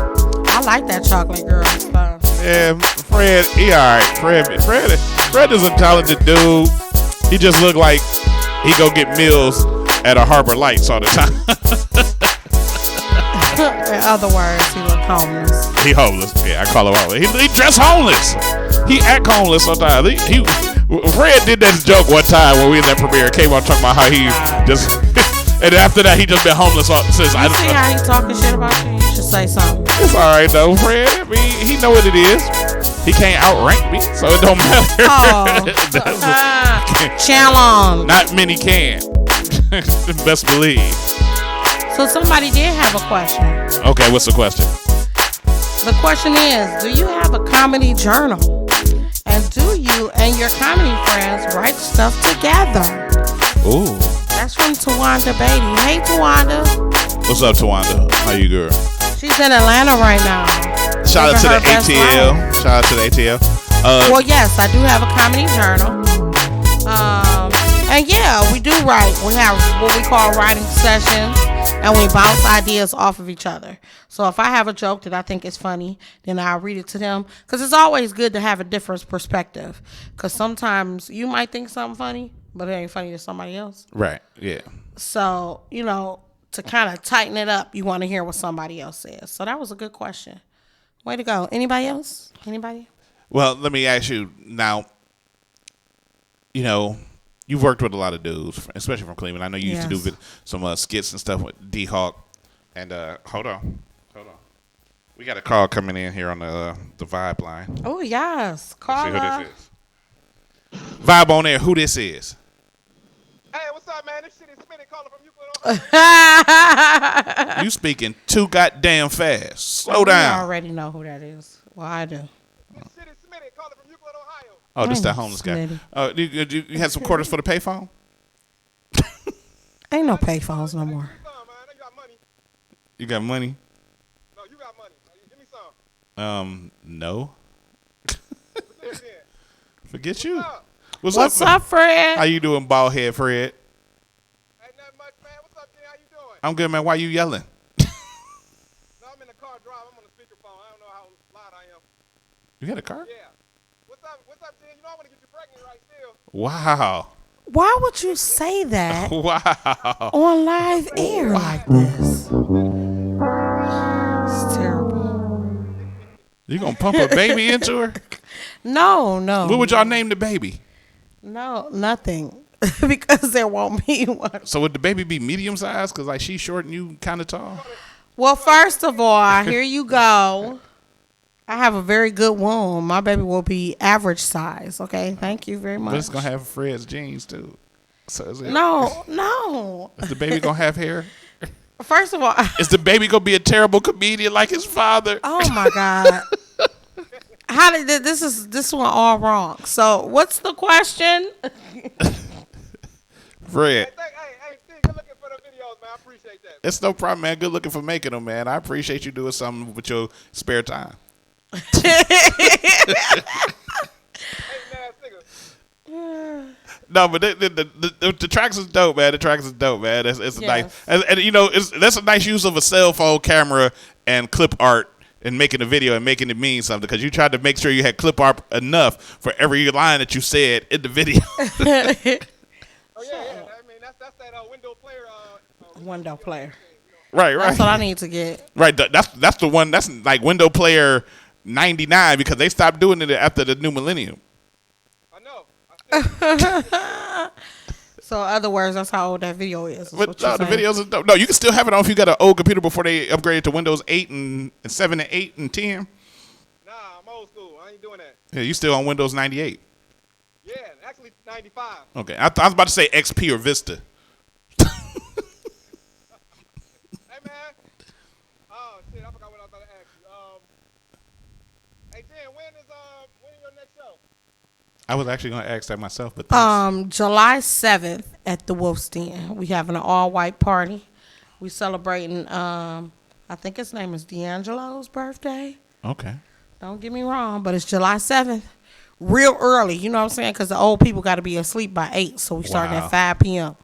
I like that chocolate girl stuff. Yeah, Fred, he alright. Fred is a talented dude. He just look like he go get meals at a Harbor Lights all the time. In other words, he look homeless. He homeless. Yeah, I call him homeless. He dress homeless. He act homeless sometimes. Fred did that joke one time when we in that premiere. Came on talking about how he just, and after that he just been homeless since. You see how he talking shit about you? You should say something. It's all right though, Fred. I mean, he know what it is. He can't outrank me, so it don't matter. Oh. Challenge. Not many can. Best believe. So somebody did have a question. Okay, what's the question? The question is, do you have a comedy journal? And do you and your comedy friends write stuff together? Ooh. That's from Tawanda Beatty. Hey, Tawanda. What's up, Tawanda? How you, girl? She's in Atlanta right now. Shout out to the ATL. Shout out to the ATL. Well, yes, I do have a comedy journal. And yeah, we do write. We have what we call writing sessions, and we bounce ideas off of each other. So if I have a joke that I think is funny, then I'll read it to them. Because it's always good to have a different perspective. Because sometimes you might think something funny, but it ain't funny to somebody else. Right, yeah. So, to kind of tighten it up, you want to hear what somebody else says. So that was a good question. Way to go. Anybody else? Anybody? Well, let me ask you now, you've worked with a lot of dudes, especially from Cleveland. I know you used to do some skits and stuff with D-Hawk. And hold on. We got a call coming in here on the Vibe line. Oh, yes. Call see who this is. Vibe on there. Who this is? Hey, what's up, man? This shit is Smitty calling from Euclid. You speaking too goddamn fast. Slow down. I already know who that is. Well, I do. This shit is Smitty calling from Euclid, Ohio. Oh, this that homeless guy. You had some quarters for the payphone? Ain't no payphones no more. You got money? No, you got money. Give me some. No. Forget you. What's up, Fred? How you doing, bald head Fred? Ain't nothing much, man. What's up, Jen? How you doing? I'm good, man. Why you yelling? No, I'm in the car driving. I'm on the speakerphone. I don't know how loud I am. You got a car? Yeah. What's up, Jen? I want to get you pregnant right still. Wow. Why would you say that Wow. on live air like this? It's terrible. You gonna pump a baby into her? No. What would y'all name the baby? No, nothing. Because there won't be one. So would the baby be medium sized? Because like she's short and you kind of tall? Well, first of all, here you go. I have a very good womb. My baby will be average size. Okay, thank you very much. But it's gonna have Fred's genes too. So is it, No. is the baby gonna have hair? First of all, Is the baby gonna be a terrible comedian like his father? oh my God. How did this one all wrong? So what's the question? Fred. Hey, good looking for the videos, man. I appreciate that. It's no problem, man. Good looking for making them, man. I appreciate you doing something with your spare time. No, but the tracks is dope, man. The tracks is dope, man. It's nice, and you know, that's a nice use of a cell phone camera and clip art and making a video and making it mean something, because you tried to make sure you had clip art enough for every line that you said in the video. Oh yeah. I mean, that's that window player. Window player. Right. That's what I need to get. Right. That's the one. That's like window player 99, because they stopped doing it after the new millennium. So, in other words, that's how old that video is. But no, the videos are dope. No, you can still have it on if you got an old computer before they upgraded to Windows 8 and 7 and 8 and 10. Nah, I'm old school. I ain't doing that. Yeah, you still on Windows 98. Yeah, actually 95. Okay, I was about to say XP or Vista. Hey man. Oh shit, I forgot what I was about to ask you. Hey Jen, when is your next show? I was actually going to ask that myself, but thanks. July 7th at the Wolf's Den. We having an all-white party. We celebrating, I think his name is D'Angelo's birthday. Okay. Don't get me wrong, but it's July 7th. Real early, you know what I'm saying? Because the old people got to be asleep by 8, so we starting at 5 p.m.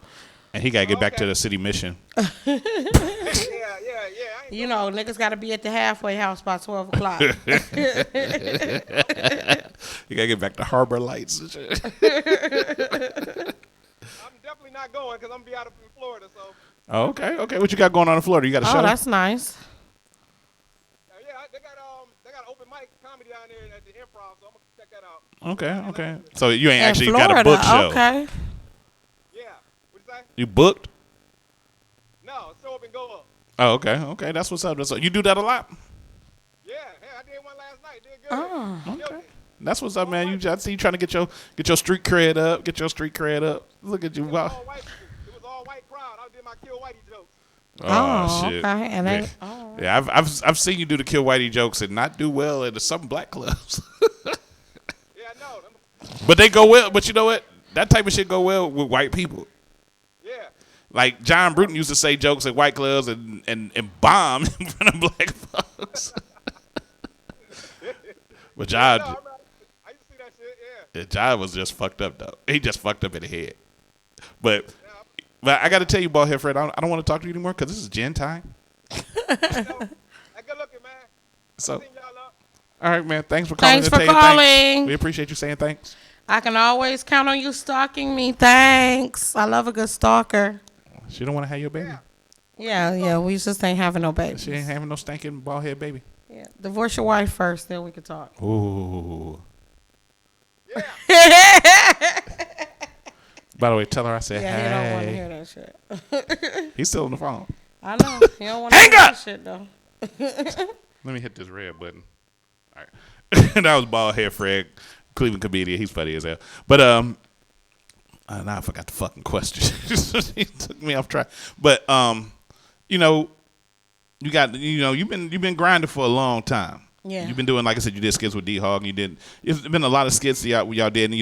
And he got to get back to the city mission. Yeah. You know, niggas got to be at the halfway house by 12 o'clock. You got to get back to Harbor Lights. I'm definitely not going because I'm going to be out in Florida. So. Oh, okay. What you got going on in Florida? You got a show? Oh, that's nice. Yeah, they got open mic comedy down there at the Improv, so I'm going to check that out. Okay. So you ain't In actually Florida, got a book show. Okay. Yeah. What'd you say? You booked? No, show up and go up. Oh, okay. That's what's up. You do that a lot? Yeah, I did one last night. Did good. Oh, okay. That's what's up, man. I see you trying to get your street cred up. Look at you. Wow. It was all white crowd. I did my Kill Whitey jokes. Oh, shit. Okay. And then, yeah, I've seen you do the Kill Whitey jokes and not do well at some black clubs. Yeah, I know. But they go well. But you know what? That type of shit go well with white people. Yeah. Like John Bruton used to say jokes at white clubs and bomb in front of black folks. But John, I used to see that shit. Yeah. John was just fucked up though. He just fucked up in the head. But I got to tell you, bald head Fred, I don't want to talk to you anymore because this is Jen time. Hey, good looking, man. So, all right, man. Thanks for calling. Thanks for calling. Thanks. We appreciate you saying thanks. I can always count on you stalking me. Thanks. I love a good stalker. She don't want to have your baby. Yeah. We just ain't having no baby. She ain't having no stinking bald head baby. Yeah. Divorce your wife first, then we can talk. Ooh. By the way, tell her I said hey. He don't want to hear that shit. He's still on the phone. I know. He don't want to hear that shit though. Let me hit this red button. All right. That was bald head Fred, Cleveland comedian. He's funny as hell. But now I forgot the fucking question. He took me off track. But you've been grinding for a long time. Yeah. You've been doing, like I said, you did skits with D-Hog. It's been a lot of skits y'all did, and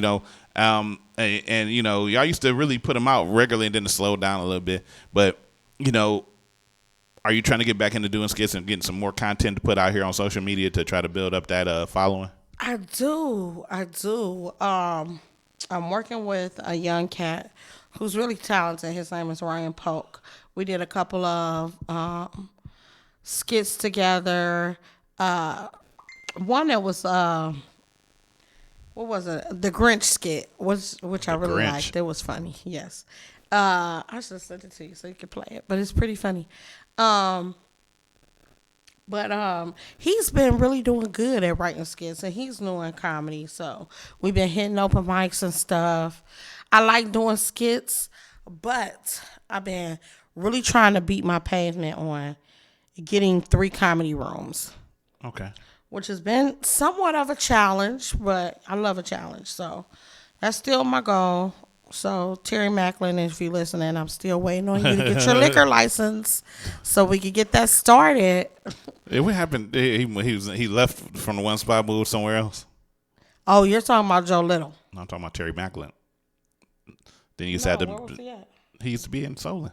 y'all used to really put them out regularly and then to slow down a little bit. But, are you trying to get back into doing skits and getting some more content to put out here on social media to try to build up that following? I do. I'm working with a young cat who's really talented. His name is Ryan Polk. We did a couple of skits together. One that was what was it? The Grinch skit, which I really liked. It was funny. Yes. I should have sent it to you so you could play it, but it's pretty funny. But he's been really doing good at writing skits, and he's new in comedy. So we've been hitting open mics and stuff. I like doing skits, but I've been really trying to beat my pavement on getting 3 comedy rooms. Okay. Which has been somewhat of a challenge, but I love a challenge. So that's still my goal. So Terry Macklin, if you're listening, I'm still waiting on you to get your liquor license so we could get that started. Yeah, what happened? He left from the one spot, moved somewhere else. Oh, you're talking about Joe Little. No, I'm talking about Terry Macklin. Then you said where was he at? He used to be in Solon.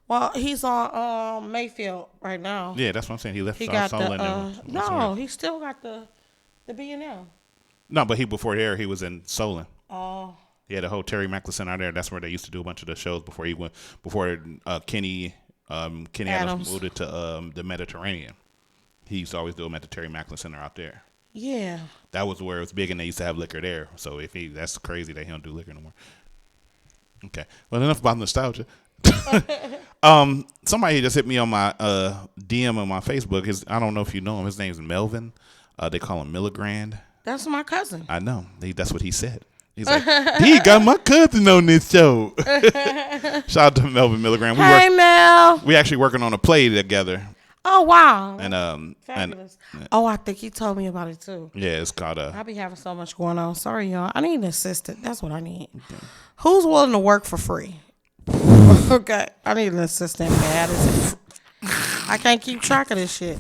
Well, he's on Mayfield right now. Yeah, that's what I'm saying. He left got Solon. no, he still got the B&M. No, but before there, he was in Solon. Oh. He had a whole Terry Macklin Center out there. That's where they used to do a bunch of the shows before Kenny Adams moved it to the Mediterranean. He used to always do them at the Terry Macklin Center out there. Yeah. That was where it was big, and they used to have liquor there. So that's crazy that he don't do liquor no more. Okay. Well, enough about nostalgia. Somebody just hit me on my DM on my Facebook. I don't know if you know him. His name's Melvin. They call him Milligrand. That's my cousin. I know. That's what he said. He's like, he got my cousin on this show. Shout out to Melvin Milligrand. Hey, Mel. We actually working on a play together. Oh, wow. And fabulous. I think he told me about it too. Yeah, it's called I be having so much going on. Sorry, y'all. I need an assistant. That's what I need. Okay. Who's willing to work for free? Okay, I need an assistant. Bad as it. I can't keep track of this shit.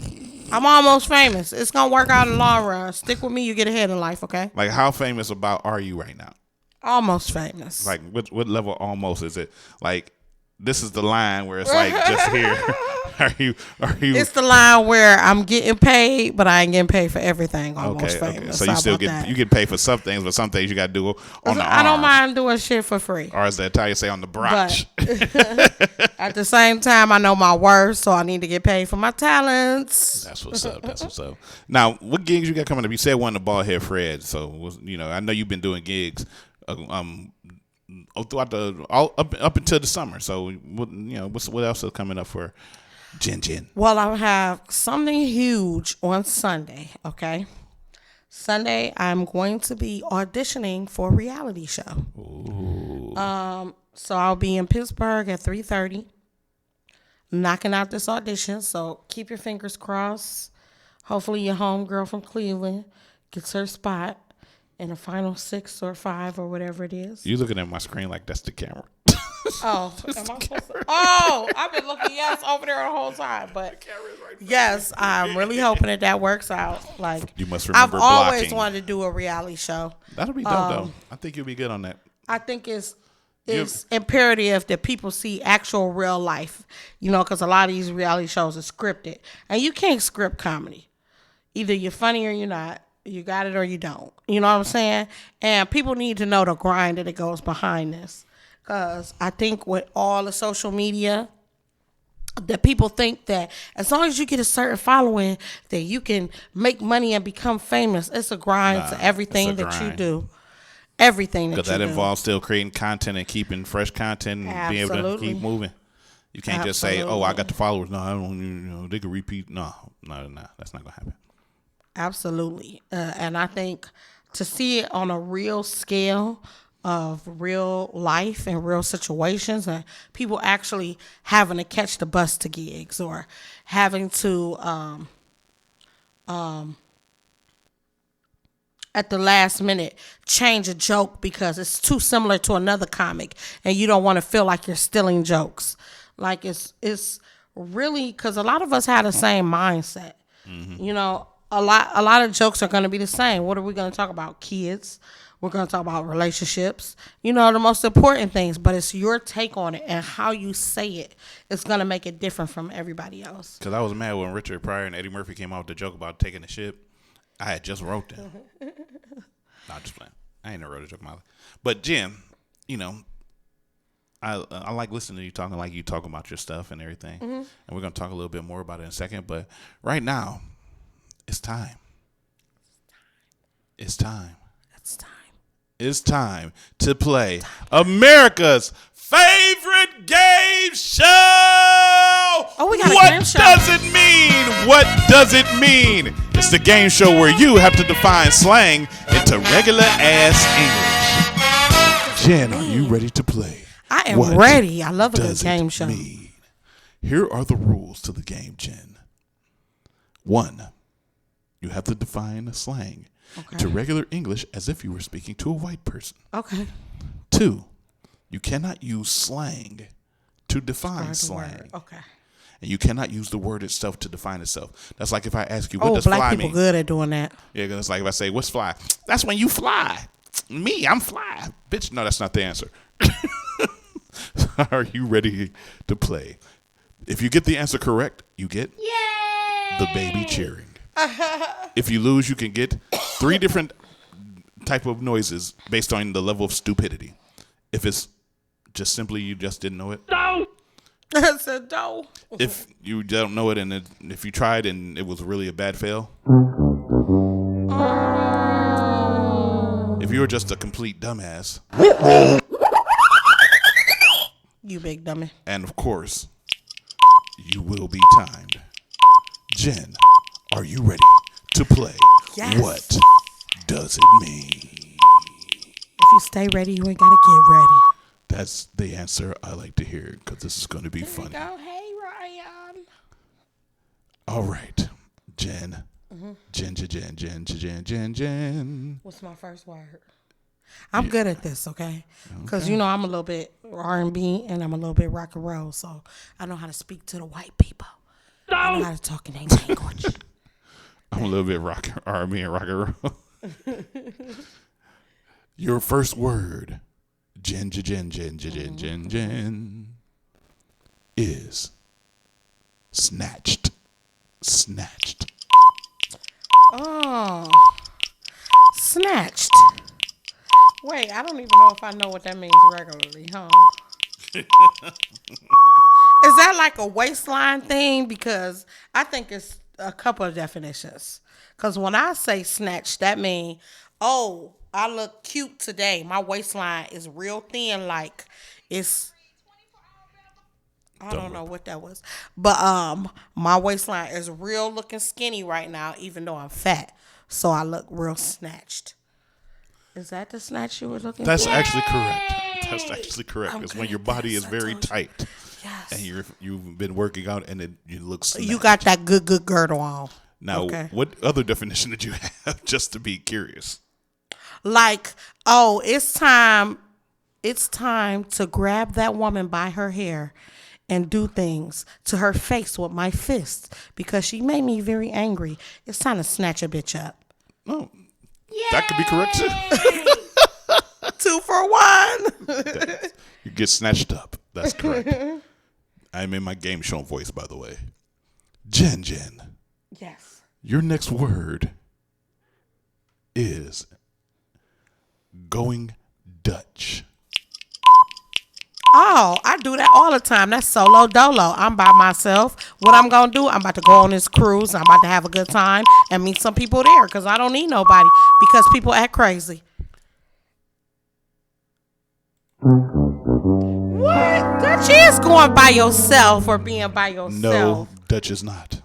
I'm almost famous. It's gonna work out in the long run. Stick with me, you get ahead in life. Okay. Like, how famous are you right now? Almost famous. Like, what level almost is it? Like, this is the line where it's like just here. Are you? It's the line where I'm getting paid, but I ain't getting paid for everything. Almost famous. So you still get paid for some things, but some things you got to do on the I don't mind doing shit for free. Or as the Italians say, on the brunch. At the same time, I know my worth, so I need to get paid for my talents. That's what's up. That's what's up. Now, what gigs you got coming up? You said one of the Baldhead Fred, so I know you've been doing gigs. Throughout up until the summer. So what else is coming up for Jen? Well, I have something huge on Sunday. Okay, Sunday I'm going to be auditioning for a reality show. Ooh. So I'll be in Pittsburgh at 3:30, knocking out this audition. So keep your fingers crossed. Hopefully your homegirl from Cleveland gets her spot in the final 6 or 5 or whatever it is. You looking at my screen like that's the camera. Oh, am I supposed to? Oh, I've been looking over there the whole time. But yes, I'm really hoping that works out. Like, you must remember I've always wanted to do a reality show. That'll be dope, though. I think you'll be good on that. I think it's imperative that people see actual real life. Because a lot of these reality shows are scripted, and you can't script comedy. Either you're funny or you're not. You got it or you don't. You know what I'm saying? And people need to know the grind that it goes behind this. Because I think with all the social media, that people think that as long as you get a certain following, that you can make money and become famous. It's a grind to everything that you do. Everything that you do. Because that involves still creating content and keeping fresh content and being able to keep moving. You can't just say, oh, I got the followers. No, I don't, they can repeat. No, that's not going to happen. Absolutely. And I think to see it on a real scale of real life and real situations, and people actually having to catch the bus to gigs or having to at the last minute change a joke because it's too similar to another comic and you don't want to feel like you're stealing jokes. Like it's really, because a lot of us have the same mindset. Mm-hmm. A lot of jokes are going to be the same. What are we going to talk about? Kids. We're going to talk about relationships. The most important things. But it's your take on it and how you say it. It's going to make it different from everybody else. Because I was mad when Richard Pryor and Eddie Murphy came out with the joke about taking the ship. I had just wrote them. No, just playing. I ain't never wrote a joke in my life. But Jim, I like listening to you talking about your stuff and everything. Mm-hmm. And we're going to talk a little bit more about it in a second. But right now, it's time. It's time. It's time. It's time to play America's favorite game show. Oh, we got a game show. What does it mean? What does it mean? It's the game show where you have to define slang into regular ass English. Jen, are you ready to play? I am ready. I love a good game show. Mean? Here are the rules to the game, Jen. 1, you have to define a slang to regular English as if you were speaking to a white person. Okay. 2, you cannot use slang to define slang. Okay. And you cannot use the word itself to define itself. That's like if I ask you, what does black fly people mean? good at doing that. Yeah, it's like if I say, what's fly? That's when you fly. Me, I'm fly. Bitch, no, that's not the answer. Are you ready to play? If you get the answer correct, you get the baby cheering. If you lose, you can get 3 different type of noises based on the level of stupidity. If it's just simply you just didn't know it. No. I said no. If you don't know it and if you tried and it was really a bad fail. If you were just a complete dumbass. You big dummy. And of course, you will be timed. Jen, are you ready to play? Yes. What does it mean? If you stay ready, you ain't got to get ready. That's the answer I like to hear because this is going to be funny. Hey, Ryan. All right, Jen. Jen. What's my first word? I'm good at this, okay? Because, I'm a little bit R&B and I'm a little bit rock and roll, so I know how to speak to the white people. I know how to talk in their language. I'm a little bit R&B and rock and roll. Your first word, Jen, is snatched. Snatched. Oh, snatched. Wait, I don't even know if I know what that means regularly, huh? Is that like a waistline thing? Because I think it's a couple of definitions. Because when I say snatched, that means, oh, I look cute today. My waistline is real thin, like it's... I don't know what that was. But my waistline is real looking skinny right now, even though I'm fat. So I look real snatched. Is that the snatch you were looking That's for? actually correct. That's actually correct. It's when your body is very tight. Yes. And you've been working out and you look snatched. You got that good girdle on. Now, what other definition did you have, just to be curious? Like, oh, it's time to grab that woman by her hair and do things to her face with my fist because she made me very angry. It's time to snatch a bitch up. Oh, that could be correct too. 2 for 1. You get snatched up. That's correct. I'm in my game show voice, by the way. Jen. Yes. Your next word is going Dutch. Oh, I do that all the time. That's solo dolo. I'm by myself. What I'm going to do, I'm about to go on this cruise. I'm about to have a good time and meet some people there because I don't need nobody because people act crazy. What? Dutch is going by yourself or being by yourself. No, Dutch is not.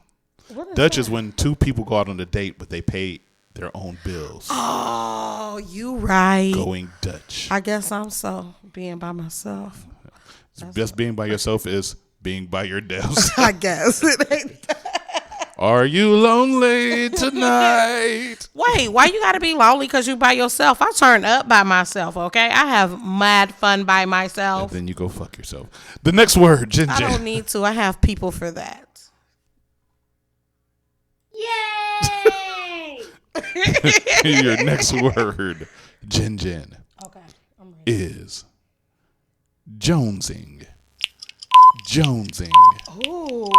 Dutch is when 2 people go out on a date, but they pay their own bills. Oh, you right. Going Dutch. I guess I'm so being by myself. Just being by yourself is being by your desk. I guess it ain't. Are you lonely tonight? Wait, why you gotta be lonely because you by yourself? I turn up by myself, okay? I have mad fun by myself. And then you go fuck yourself. The next word, Jen. I don't need to. I have people for that. Yay! Your next word, Jen. Okay, I'm ready. Is jonesing. Ooh.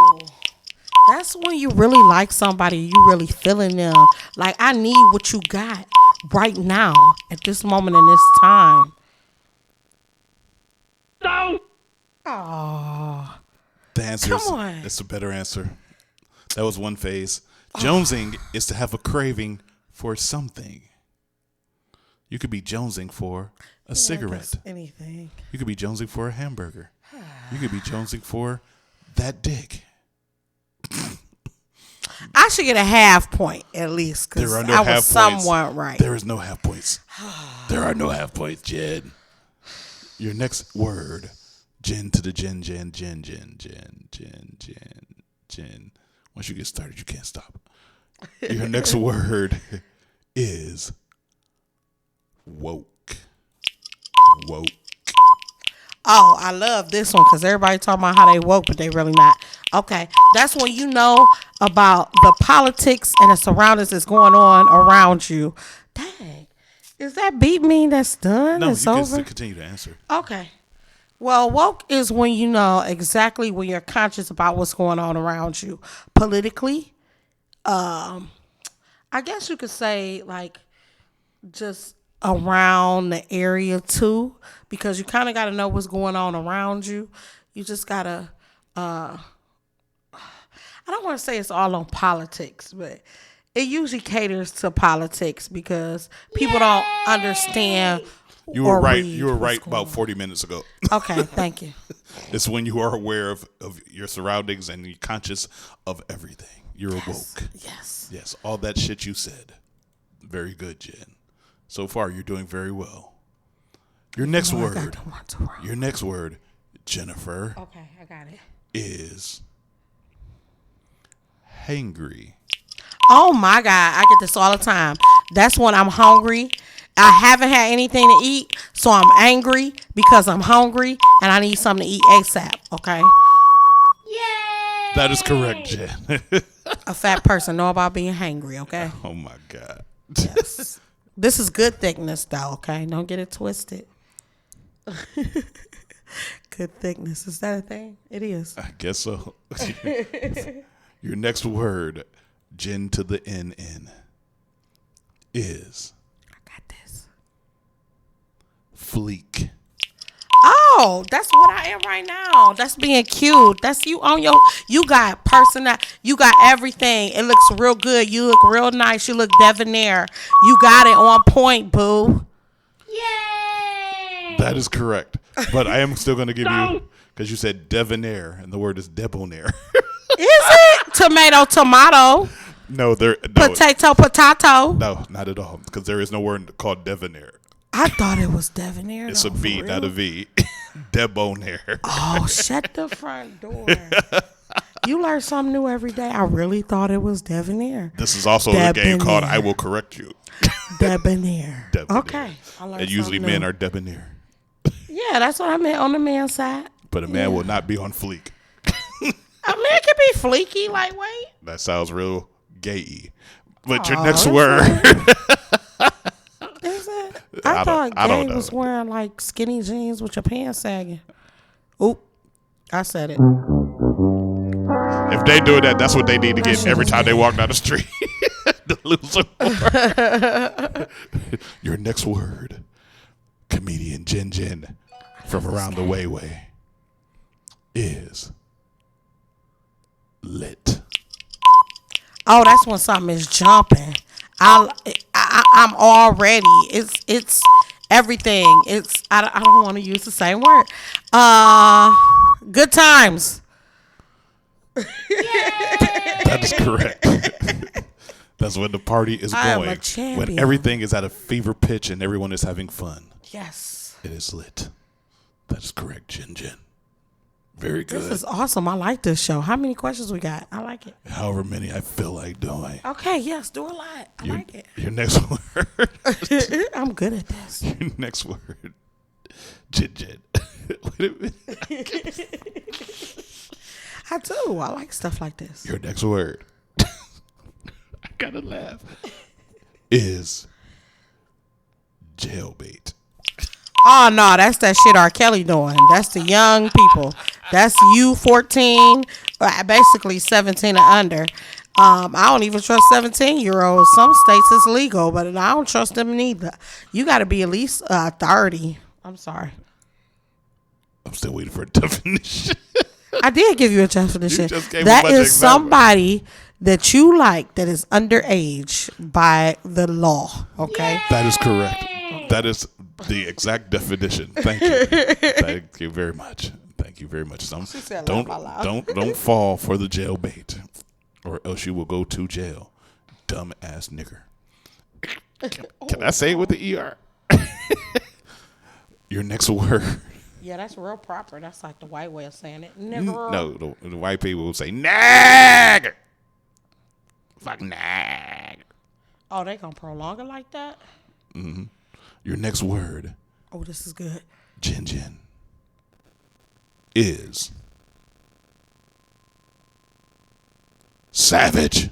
That's when you really like somebody, you really feeling them. Like, I need what you got right now at this moment in this time. No. Oh. The answer Come on. is a better answer. That was one phase. Jonesing is to have a craving for something. You could be jonesing for a cigarette. Anything. You could be jonesing for a hamburger. You could be jonesing for that dick. I should get a half point at least because There are no I half was somewhat right. There is no half points. There are no half points, Jen. Your next word, Jen to the Jen. Once you get started, you can't stop. Your next word is woke. Woke. Oh, I love this one because everybody talking about how they woke, but they really not. Okay, that's when you know about the politics and the surroundings that's going on around you. Dang, is that beat mean that's done? No, It's you over? can continue to answer. Okay. Well, woke is when you know exactly when you're conscious about what's going on around you politically. I guess you could say like just around the area too, because you kind of got to know what's going on around you. You just got to, I don't want to say it's all on politics, but it usually caters to politics because people don't understand. You were or right. read You were what's right going about on. 40 minutes ago. Okay, thank you. It's when you are aware of your surroundings and you're conscious of everything. You're woke. Yes. Yes, all that shit you said. Very good, Jen. So far, you're doing very well. Your next I got word. the ones around. Your next word, Jennifer, Okay, I got it. is hangry. Oh my God, I get this all the time. That's when I'm hungry. I haven't had anything to eat, so I'm angry because I'm hungry and I need something to eat ASAP. Okay. That is correct, Jen. A fat person know about being hangry. Okay. Oh my God. Yes. This is good thickness, though. Okay, don't get it twisted. Good thickness, is that a thing? It is. I guess so. Your next word, Jen to the NN, is. I got this. Fleek. Oh, that's what I am right now. That's being cute. That's you on your. You got you got everything. It looks real good. You look real nice. You look debonair. You got it on point, boo. That is correct. But I am still going to give you, because you said debonair, and the word is debonair. Is it tomato? No, Potato. No, not at all, because there is no word called debonair. I thought it was debonair. It's a though, V, for not a real. V. Debonair. Oh, shut the front door. You learn something new every day. I really thought it was debonair. This is also a game called I Will Correct You. Debonair. Debonair. Okay. I learned And usually something men new. are debonair. Yeah, that's what I meant on the man's side. But a man will not be on fleek. A man can be fleeky, lightweight. That sounds real gay-y. But your Aw, next that's word. Is it? I thought I don't gay know. was wearing like skinny jeans with your pants sagging. Oop. I said it. If they do that, that's what they need to That get shit every is time they gay. walk down the street. The loser word. Your next word, comedian Jen from around the way, is lit. Oh, that's when something is jumping. I'm already. It's everything. I don't want to use the same word. Good times. That is correct. That's when the party is I am going. a champion. When everything is at a fever pitch and everyone is having fun. Yes. It is lit. That is correct, Jen. Very good. This is awesome. I like this show. How many questions we got? I like it. However many I feel like doing. Okay, yes, do a lot. I like it. Your next word. I'm good at this. Your next word. Jen. Wait a minute. I do. I like stuff like this. Your next word. I gotta laugh. Is jailbait. Oh no, that's that shit R. Kelly doing. That's the young people. That's you 14, basically 17 and under. I don't even trust 17-year-olds. Some states it's legal, but I don't trust them neither. You got to be at least 30. I'm sorry. I'm still waiting for a definition. I did give you a definition. You just gave a That bunch of is examples. somebody that you like that is underage by the law. Okay. That is correct. That is the exact definition. Thank you. Thank you very much. Thank you very much. said Don't laugh out loud. don't fall for the jail bait, or else you will go to jail. Dumb ass nigger. Can I say it with the ER? Your next word. Yeah, that's real proper. That's like the white way of saying it. Nigger. No, the white people will say nag. Fuck nag. Oh, they gonna prolong it like that? Mm-hmm. Your next word, Oh, this is good. Jin, is savage.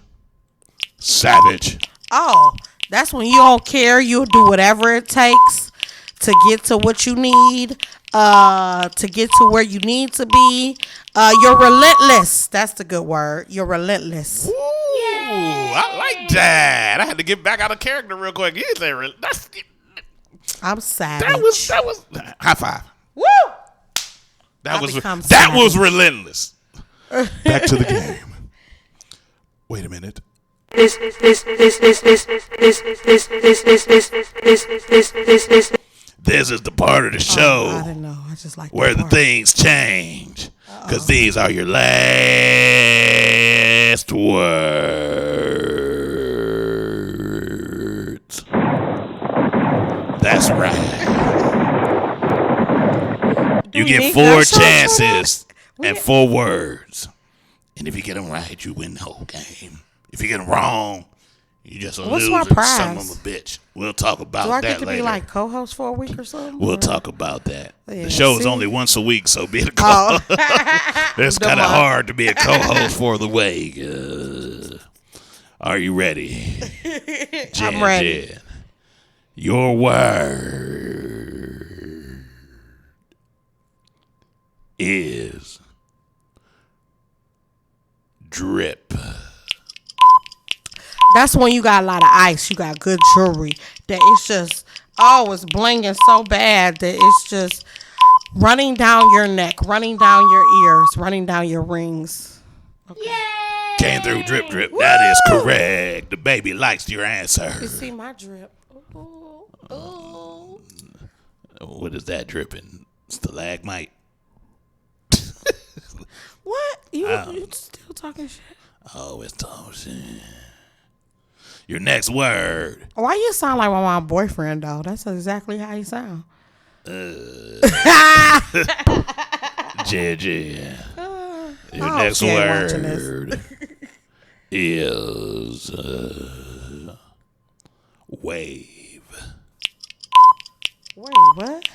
Savage. Oh, that's when you don't care. You'll do whatever it takes to get to what you need, to get to where you need to be. You're relentless. That's the good word. You're relentless. Ooh, I like that. I had to get back out of character real quick. You say that's. I'm savage. That was high five. Woo! That I was become that was savage. relentless. Back to the game. Wait a minute. This is the part of the show I don't know. I just like where the things change. Because these are your last words. That's right. You get 4 chances and 4 words. And if you get them right, you win the whole game. If you get them wrong, you just a What's loser, my prize? son of a bitch. We'll talk about Do I that get to later. be like co-host for a week or something? We'll Or- talk about that. Yeah, The show is see? only once a week, so being a co it's The kind of month. hard to be a co-host for the week. Are you ready? I'm ready. Jen. Your word is drip. That's when you got a lot of ice. You got good jewelry. That it's just, it's blinging so bad that it's just running down your neck, running down your ears, running down your rings. Came through drip drip. That is correct. The baby likes your answer. You see my drip. Ooh, ooh. What is that dripping? Stalagmite. What? You still talking shit? Oh, it's talking shit. Your next word. Why you sound like my boyfriend though? That's exactly how you sound. JJ. Your Oh, next she ain't watching word is wave. Wait, what?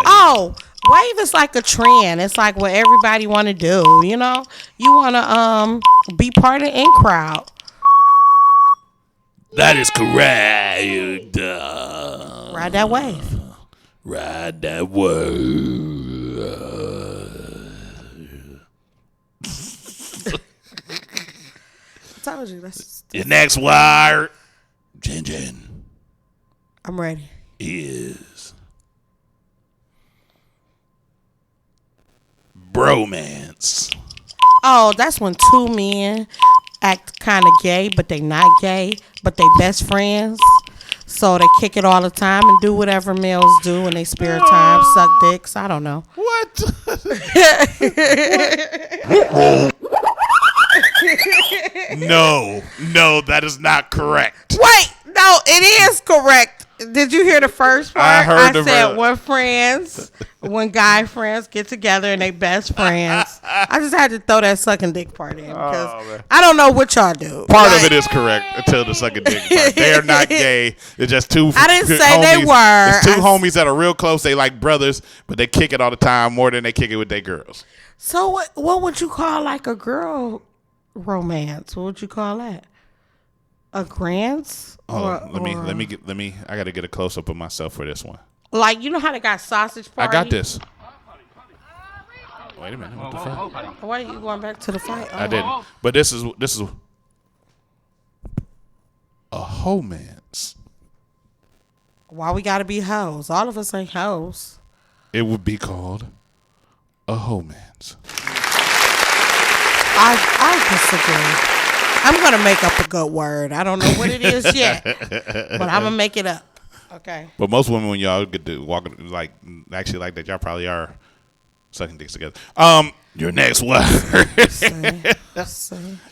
Oh, wave is like a trend. It's like what everybody want to do. You know, you want to be part of the in crowd. That is correct. Ride that wave. Ride that wave. I told you that's. Your next word, Jen, I'm ready. is bromance. Oh, that's when 2 men act kind of gay, but they not gay, but they best friends. So they kick it all the time and do whatever males do in their spare time, suck dicks. I don't know. What? No, that is not correct. Wait, no, it is correct. Did you hear the first part? I heard the said first. when guy friends get together and they best friends. I just had to throw that sucking dick part in because I don't know what y'all do. Part of it is correct until the second dick part. They are not gay. They're just 2 I didn't good say they homies. were. It's 2 homies that are real close. They like brothers, but they kick it all the time more than they kick it with their girls. So what would you call like a girl romance? What would you call that? A grants? Let me. I got to get a close up of myself for this one. Like, you know how they got sausage party? I got this. Wait a minute. What the fuck? Why are you going back to the fight? I didn't. But this is a homance. Why we gotta be hoes? All of us ain't hoes. It would be called a homance. I disagree. I'm gonna make up a good word. I don't know what it is yet, but I'm gonna make it up. Okay. But most women, when y'all get to walk like actually like that, y'all probably are sucking dicks together. Your next word.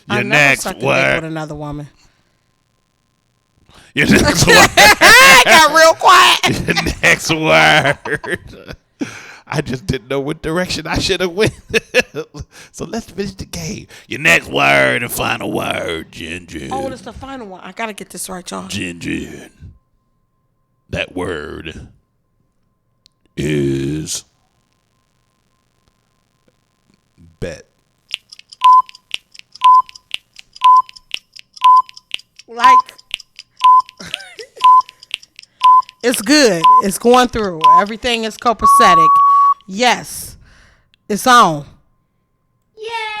Your next word. word. With another woman. Your next word. I got real quiet. Your next word. I just didn't know what direction I should have went. So let's finish the game. Your next word and final word, Jin Jin. Oh, it's the final one. I gotta get this right, y'all. Jin Jin. That word is bet. Like, it's good. It's going through. Everything is copacetic. Yes, it's on.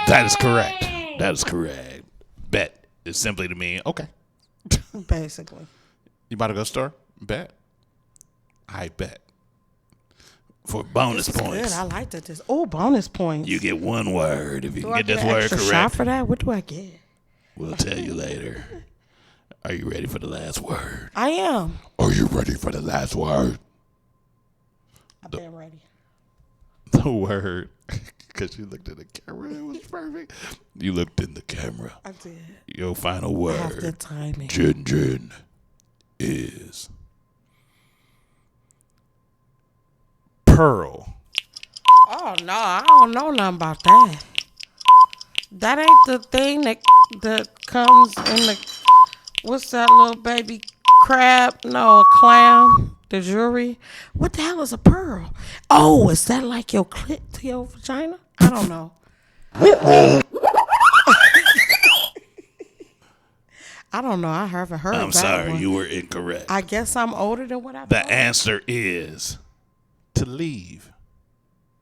That is correct. That is correct. Bet is simply to mean okay. Basically. You about to go store? Bet. I bet. For bonus This is points. good. I like that. Bonus points. You get one word if you Do can I get this an word extra correct. shot for that? What do I get? We'll tell you later. Are you ready for the last word? I am. Are you ready for the last word? I've been ready. The word, because you looked at the camera, it was perfect. You looked in the camera. I did. Your final word, I have good timing. Jin Jin, is pearl. Oh no, I don't know nothing about that. That ain't the thing that comes in the what's that little baby crab? No, a clam. The jewelry. What the hell is a pearl? Oh, is that like your clit to your vagina? I don't know. I don't know. I haven't heard. I'm that sorry, one. you were incorrect. I guess I'm older than what I The thought. answer is to leave.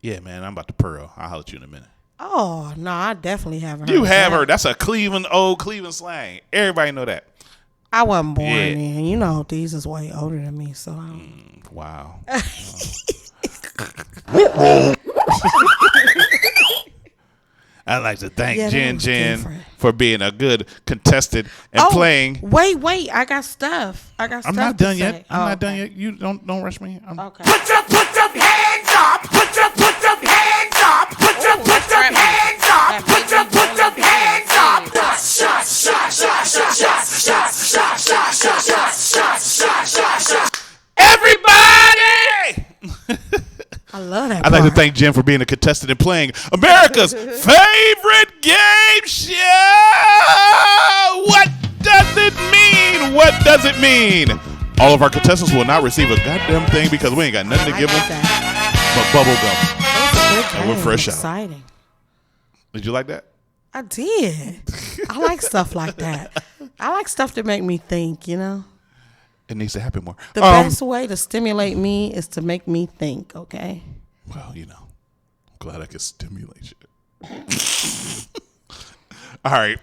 Yeah, man, I'm about to pearl. I'll holler at you in a minute. Oh no, I definitely haven't heard. You have that. heard. That's a old Cleveland slang. Everybody know that. I wasn't born Yeah. then. You know, these is way older than me, so I don't. Wow. I'd like to thank Yeah, that Jin was Jin different. for being a good contestant and playing. Wait, I got stuff. I'm stuff not to done say. yet. I'm Oh, not done yet. You don't rush me. Okay. Put your hands up. Put your hands up. Put your hands up. Put your hands up. Shots. Everybody! I love that. I'd like to part. thank Jim for being a contestant and playing America's favorite game show. What does it mean? What does it mean? All of our contestants will not receive a goddamn thing because we ain't got nothing to give them but bubble gum. And we're fresh out. Exciting. Did you like that? I did. I like stuff like that. I like stuff that make me think. You know, It needs to happen more. the best way to stimulate me is to make me think. Okay. Well, I'm glad I could stimulate you. All right.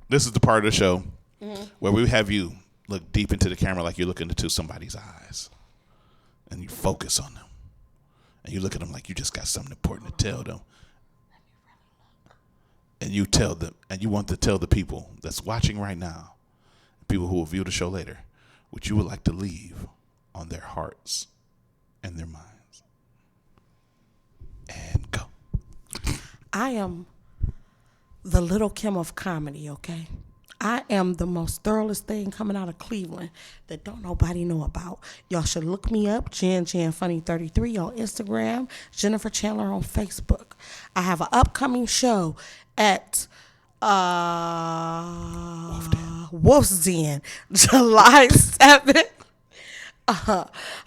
This is the part of the show where we have you look deep into the camera like you're looking into somebody's eyes. And you focus on them. And you look at them like you just got something important to tell them. And you tell them, and you want to tell the people that's watching right now, people who will view the show later, what you would like to leave on their hearts and their minds. And go. I am the Little Kim of comedy, okay? I am the most thoroughest thing coming out of Cleveland that don't nobody know about. Y'all should look me up, Jan Funny 33 on Instagram, Jennifer Chandler on Facebook. I have an upcoming show at Wolf's Den, July 7th.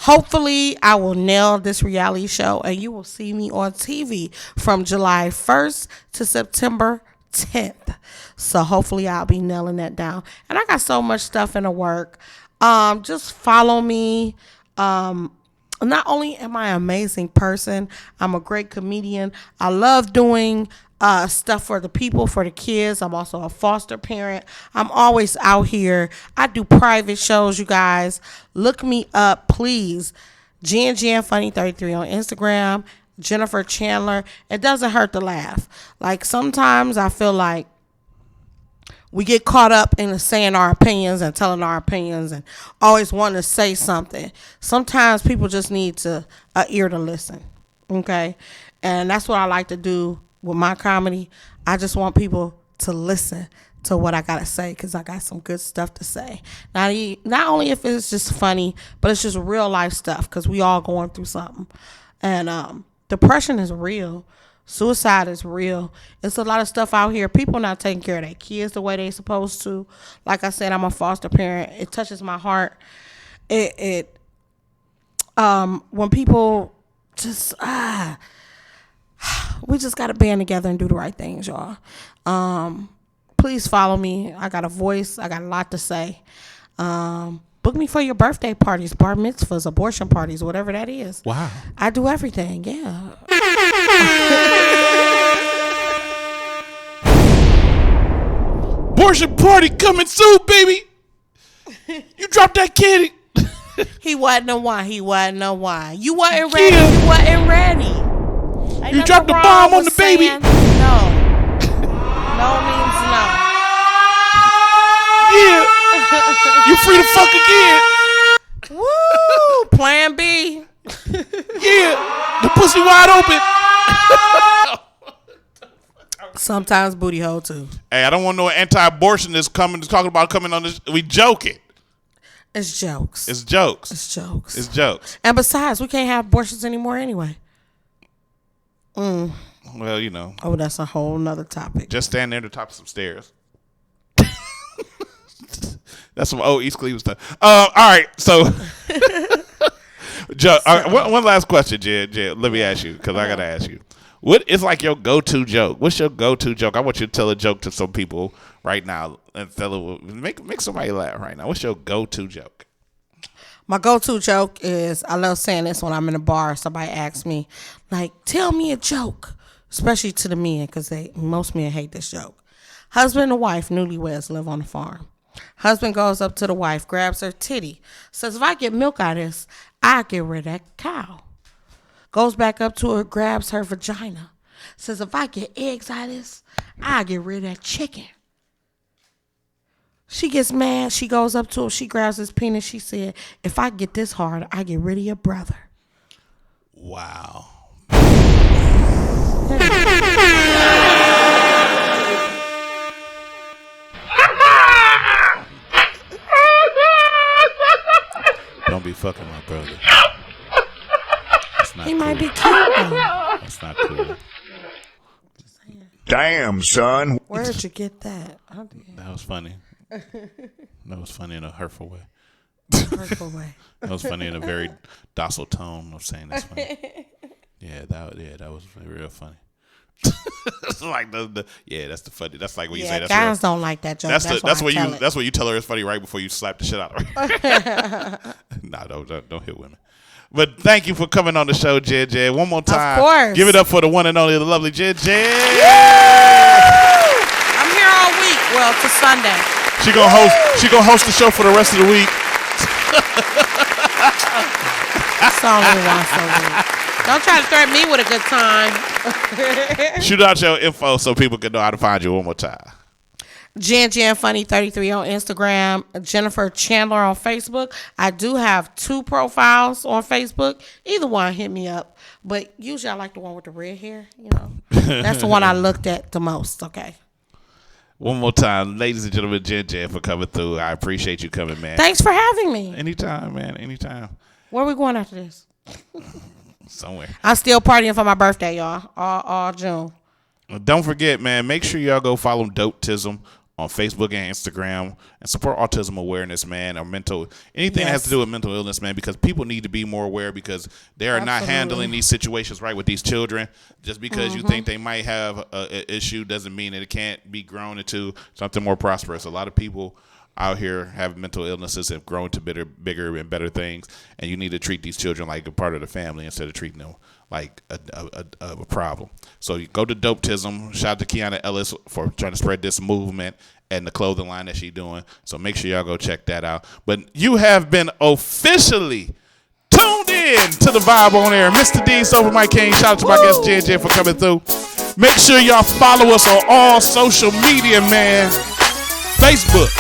Hopefully I will nail this reality show and you will see me on TV from July 1st to September 10th. So hopefully I'll be nailing that down. And I got so much stuff in the work. Just follow me. Not only am I an amazing person, I'm a great comedian. I love doing stuff for the people, for the kids. I'm also a foster parent. I'm always out here. I do private shows, you guys. Look me up, please. Jan Funny 33 on Instagram. Jennifer Chandler. It doesn't hurt to laugh. Like sometimes I feel like we get caught up in saying our opinions and telling our opinions and always wanting to say something. Sometimes people just need an ear to listen, okay? And that's what I like to do with my comedy. I just want people to listen to what I got to say because I got some good stuff to say. Not only if it's just funny, but it's just real life stuff because we all going through something. And depression is real. Suicide is real. It's a lot of stuff out here. People not taking care of their kids the way they supposed to. Like I said, I'm a foster parent. It touches my heart. When people just we just gotta band together and do the right things, y'all. Please follow me. I got a voice. I got a lot to say. Book me for your birthday parties, bar mitzvahs, abortion parties, whatever that is. Wow. I do everything. Yeah. Abortion party coming soon, baby. You dropped that kitty. He wasn't the one. You wasn't ready. You wasn't ready. Ain't You dropped the nothing bomb wrong on the with baby. saying No. No means no. Yeah. You free to fuck again. Woo! Plan B. Yeah. The pussy wide open. Sometimes booty hole too. Hey, I don't want no anti-abortionist talking about coming on this. We joking. It's jokes. It's jokes. It's jokes. It's jokes. And besides, we can't have abortions anymore anyway. Well, you know. Oh, that's a whole nother topic. Just stand there at the top of some stairs. That's some old East Cleveland stuff. All right, so Joe, all right, one last question, Jed. Let me ask you, because I gotta ask you. What is like your go-to joke? What's your go-to joke? I want you to tell a joke to some people right now and make somebody laugh right now. What's your go-to joke? My go-to joke is, I love saying this when I'm in a bar. Somebody asks me, like, tell me a joke, especially to the men, because most men hate this joke. Husband and wife, newlyweds, live on the farm. Husband goes up to the wife, grabs her titty, says, if I get milk out of this, I get rid of that cow. Goes back up to her, grabs her vagina, says, if I get eggs out of this, I get rid of that chicken. She gets mad. She goes up to him. She grabs his penis. She said, if I get this hard, I get rid of your brother. Wow. Don't be fucking my brother. That's not He cool. might be cute though. That's not cool. Damn, son. Where'd you get that? That was funny. That was funny in a hurtful way. Hurtful way. That was funny in a very docile tone of saying that's funny. That was real funny. It's like that's the funny. That's like when you say that's guys real. don't like that joke. That's what tell it. That's what you tell her it's funny right before you slap the shit out of her. Nah, don't hit women. But thank you for coming on the show, Jed. One more time. Of course. Give it up for the one and only, the lovely Jed. I'm here all week. Well, to Sunday. She gonna host the show for the rest of the week. It's only once a week. Don't try to threaten me with a good time. Shoot out your info so people can know how to find you one more time. Jan Funny 33 on Instagram, Jennifer Chandler on Facebook. I do have 2 profiles on Facebook. Either one, hit me up. But usually I like the one with the red hair. You know, that's the one I looked at the most. Okay. One more time, ladies and gentlemen, Jen for coming through. I appreciate you coming, man. Thanks for having me. Anytime, man. Anytime. Where are we going after this? Somewhere. I'm still partying for my birthday, y'all. All June. Don't forget, man, make sure y'all go follow Dopetism on Facebook and Instagram and support autism awareness, man, or anything that has to do with mental illness, man, because people need to be more aware because they are not handling these situations right with these children. Just because you think they might have an issue doesn't mean that it can't be grown into something more prosperous. A lot of people out here have mental illnesses, have grown to bigger and better things, and you need to treat these children like a part of the family instead of treating them like a problem. So you go to Dopetism. Shout out to Kiana Ellis for trying to spread this movement and the clothing line that she's doing. So make sure y'all go check that out. But you have been officially tuned in to the Vibe on Air. Mr. D, Sober Mike King. Shout out to my guest JJ for coming through. Make sure y'all follow us on all social media, man. Facebook,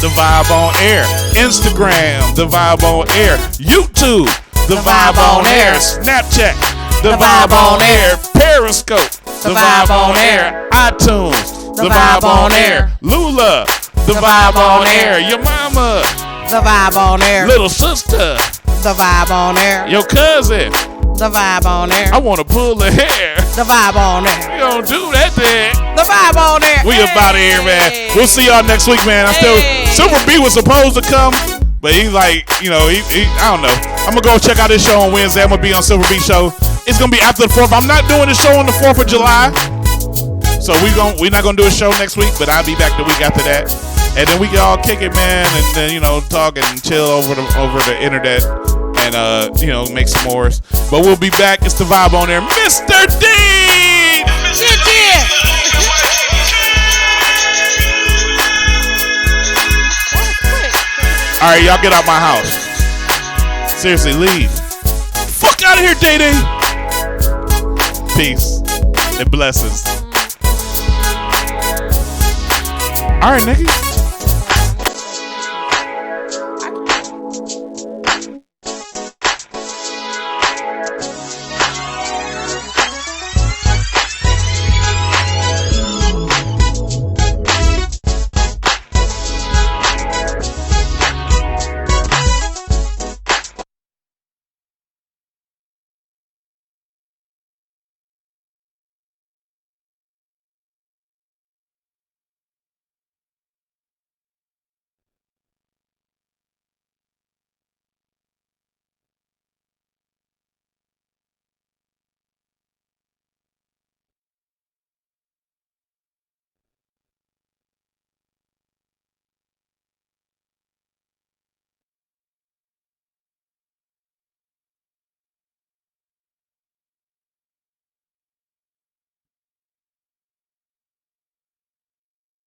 The Vibe on Air. Instagram, The Vibe on Air. YouTube, The Vibe on Air. Snapchat, The Vibe on Air. Periscope, The Vibe on Air. iTunes, The Vibe on Air. Lula, The Vibe on Air. Your mama, The Vibe on Air. Little sister, The Vibe on Air. Your cousin, The vibe on there. I want to pull the hair. The vibe on there. We don't do that there. The vibe on there. We about here, man. We'll see y'all next week, man. Silver B was supposed to come, but he's like, you know, he I don't know. I'm gonna go check out this show on Wednesday. I'm gonna be on Silver B show. It's gonna be after the 4th. I'm not doing the show on the 4th of July, so we're not gonna do a show next week. But I'll be back the week after that, and then we can all kick it, man, and then talk and chill over the internet. And make some more. But we'll be back. It's the vibe on there, Mr. D. All right, y'all get out my house. Seriously, leave. Fuck out of here, Day Day. Peace and blessings. All right, nigga.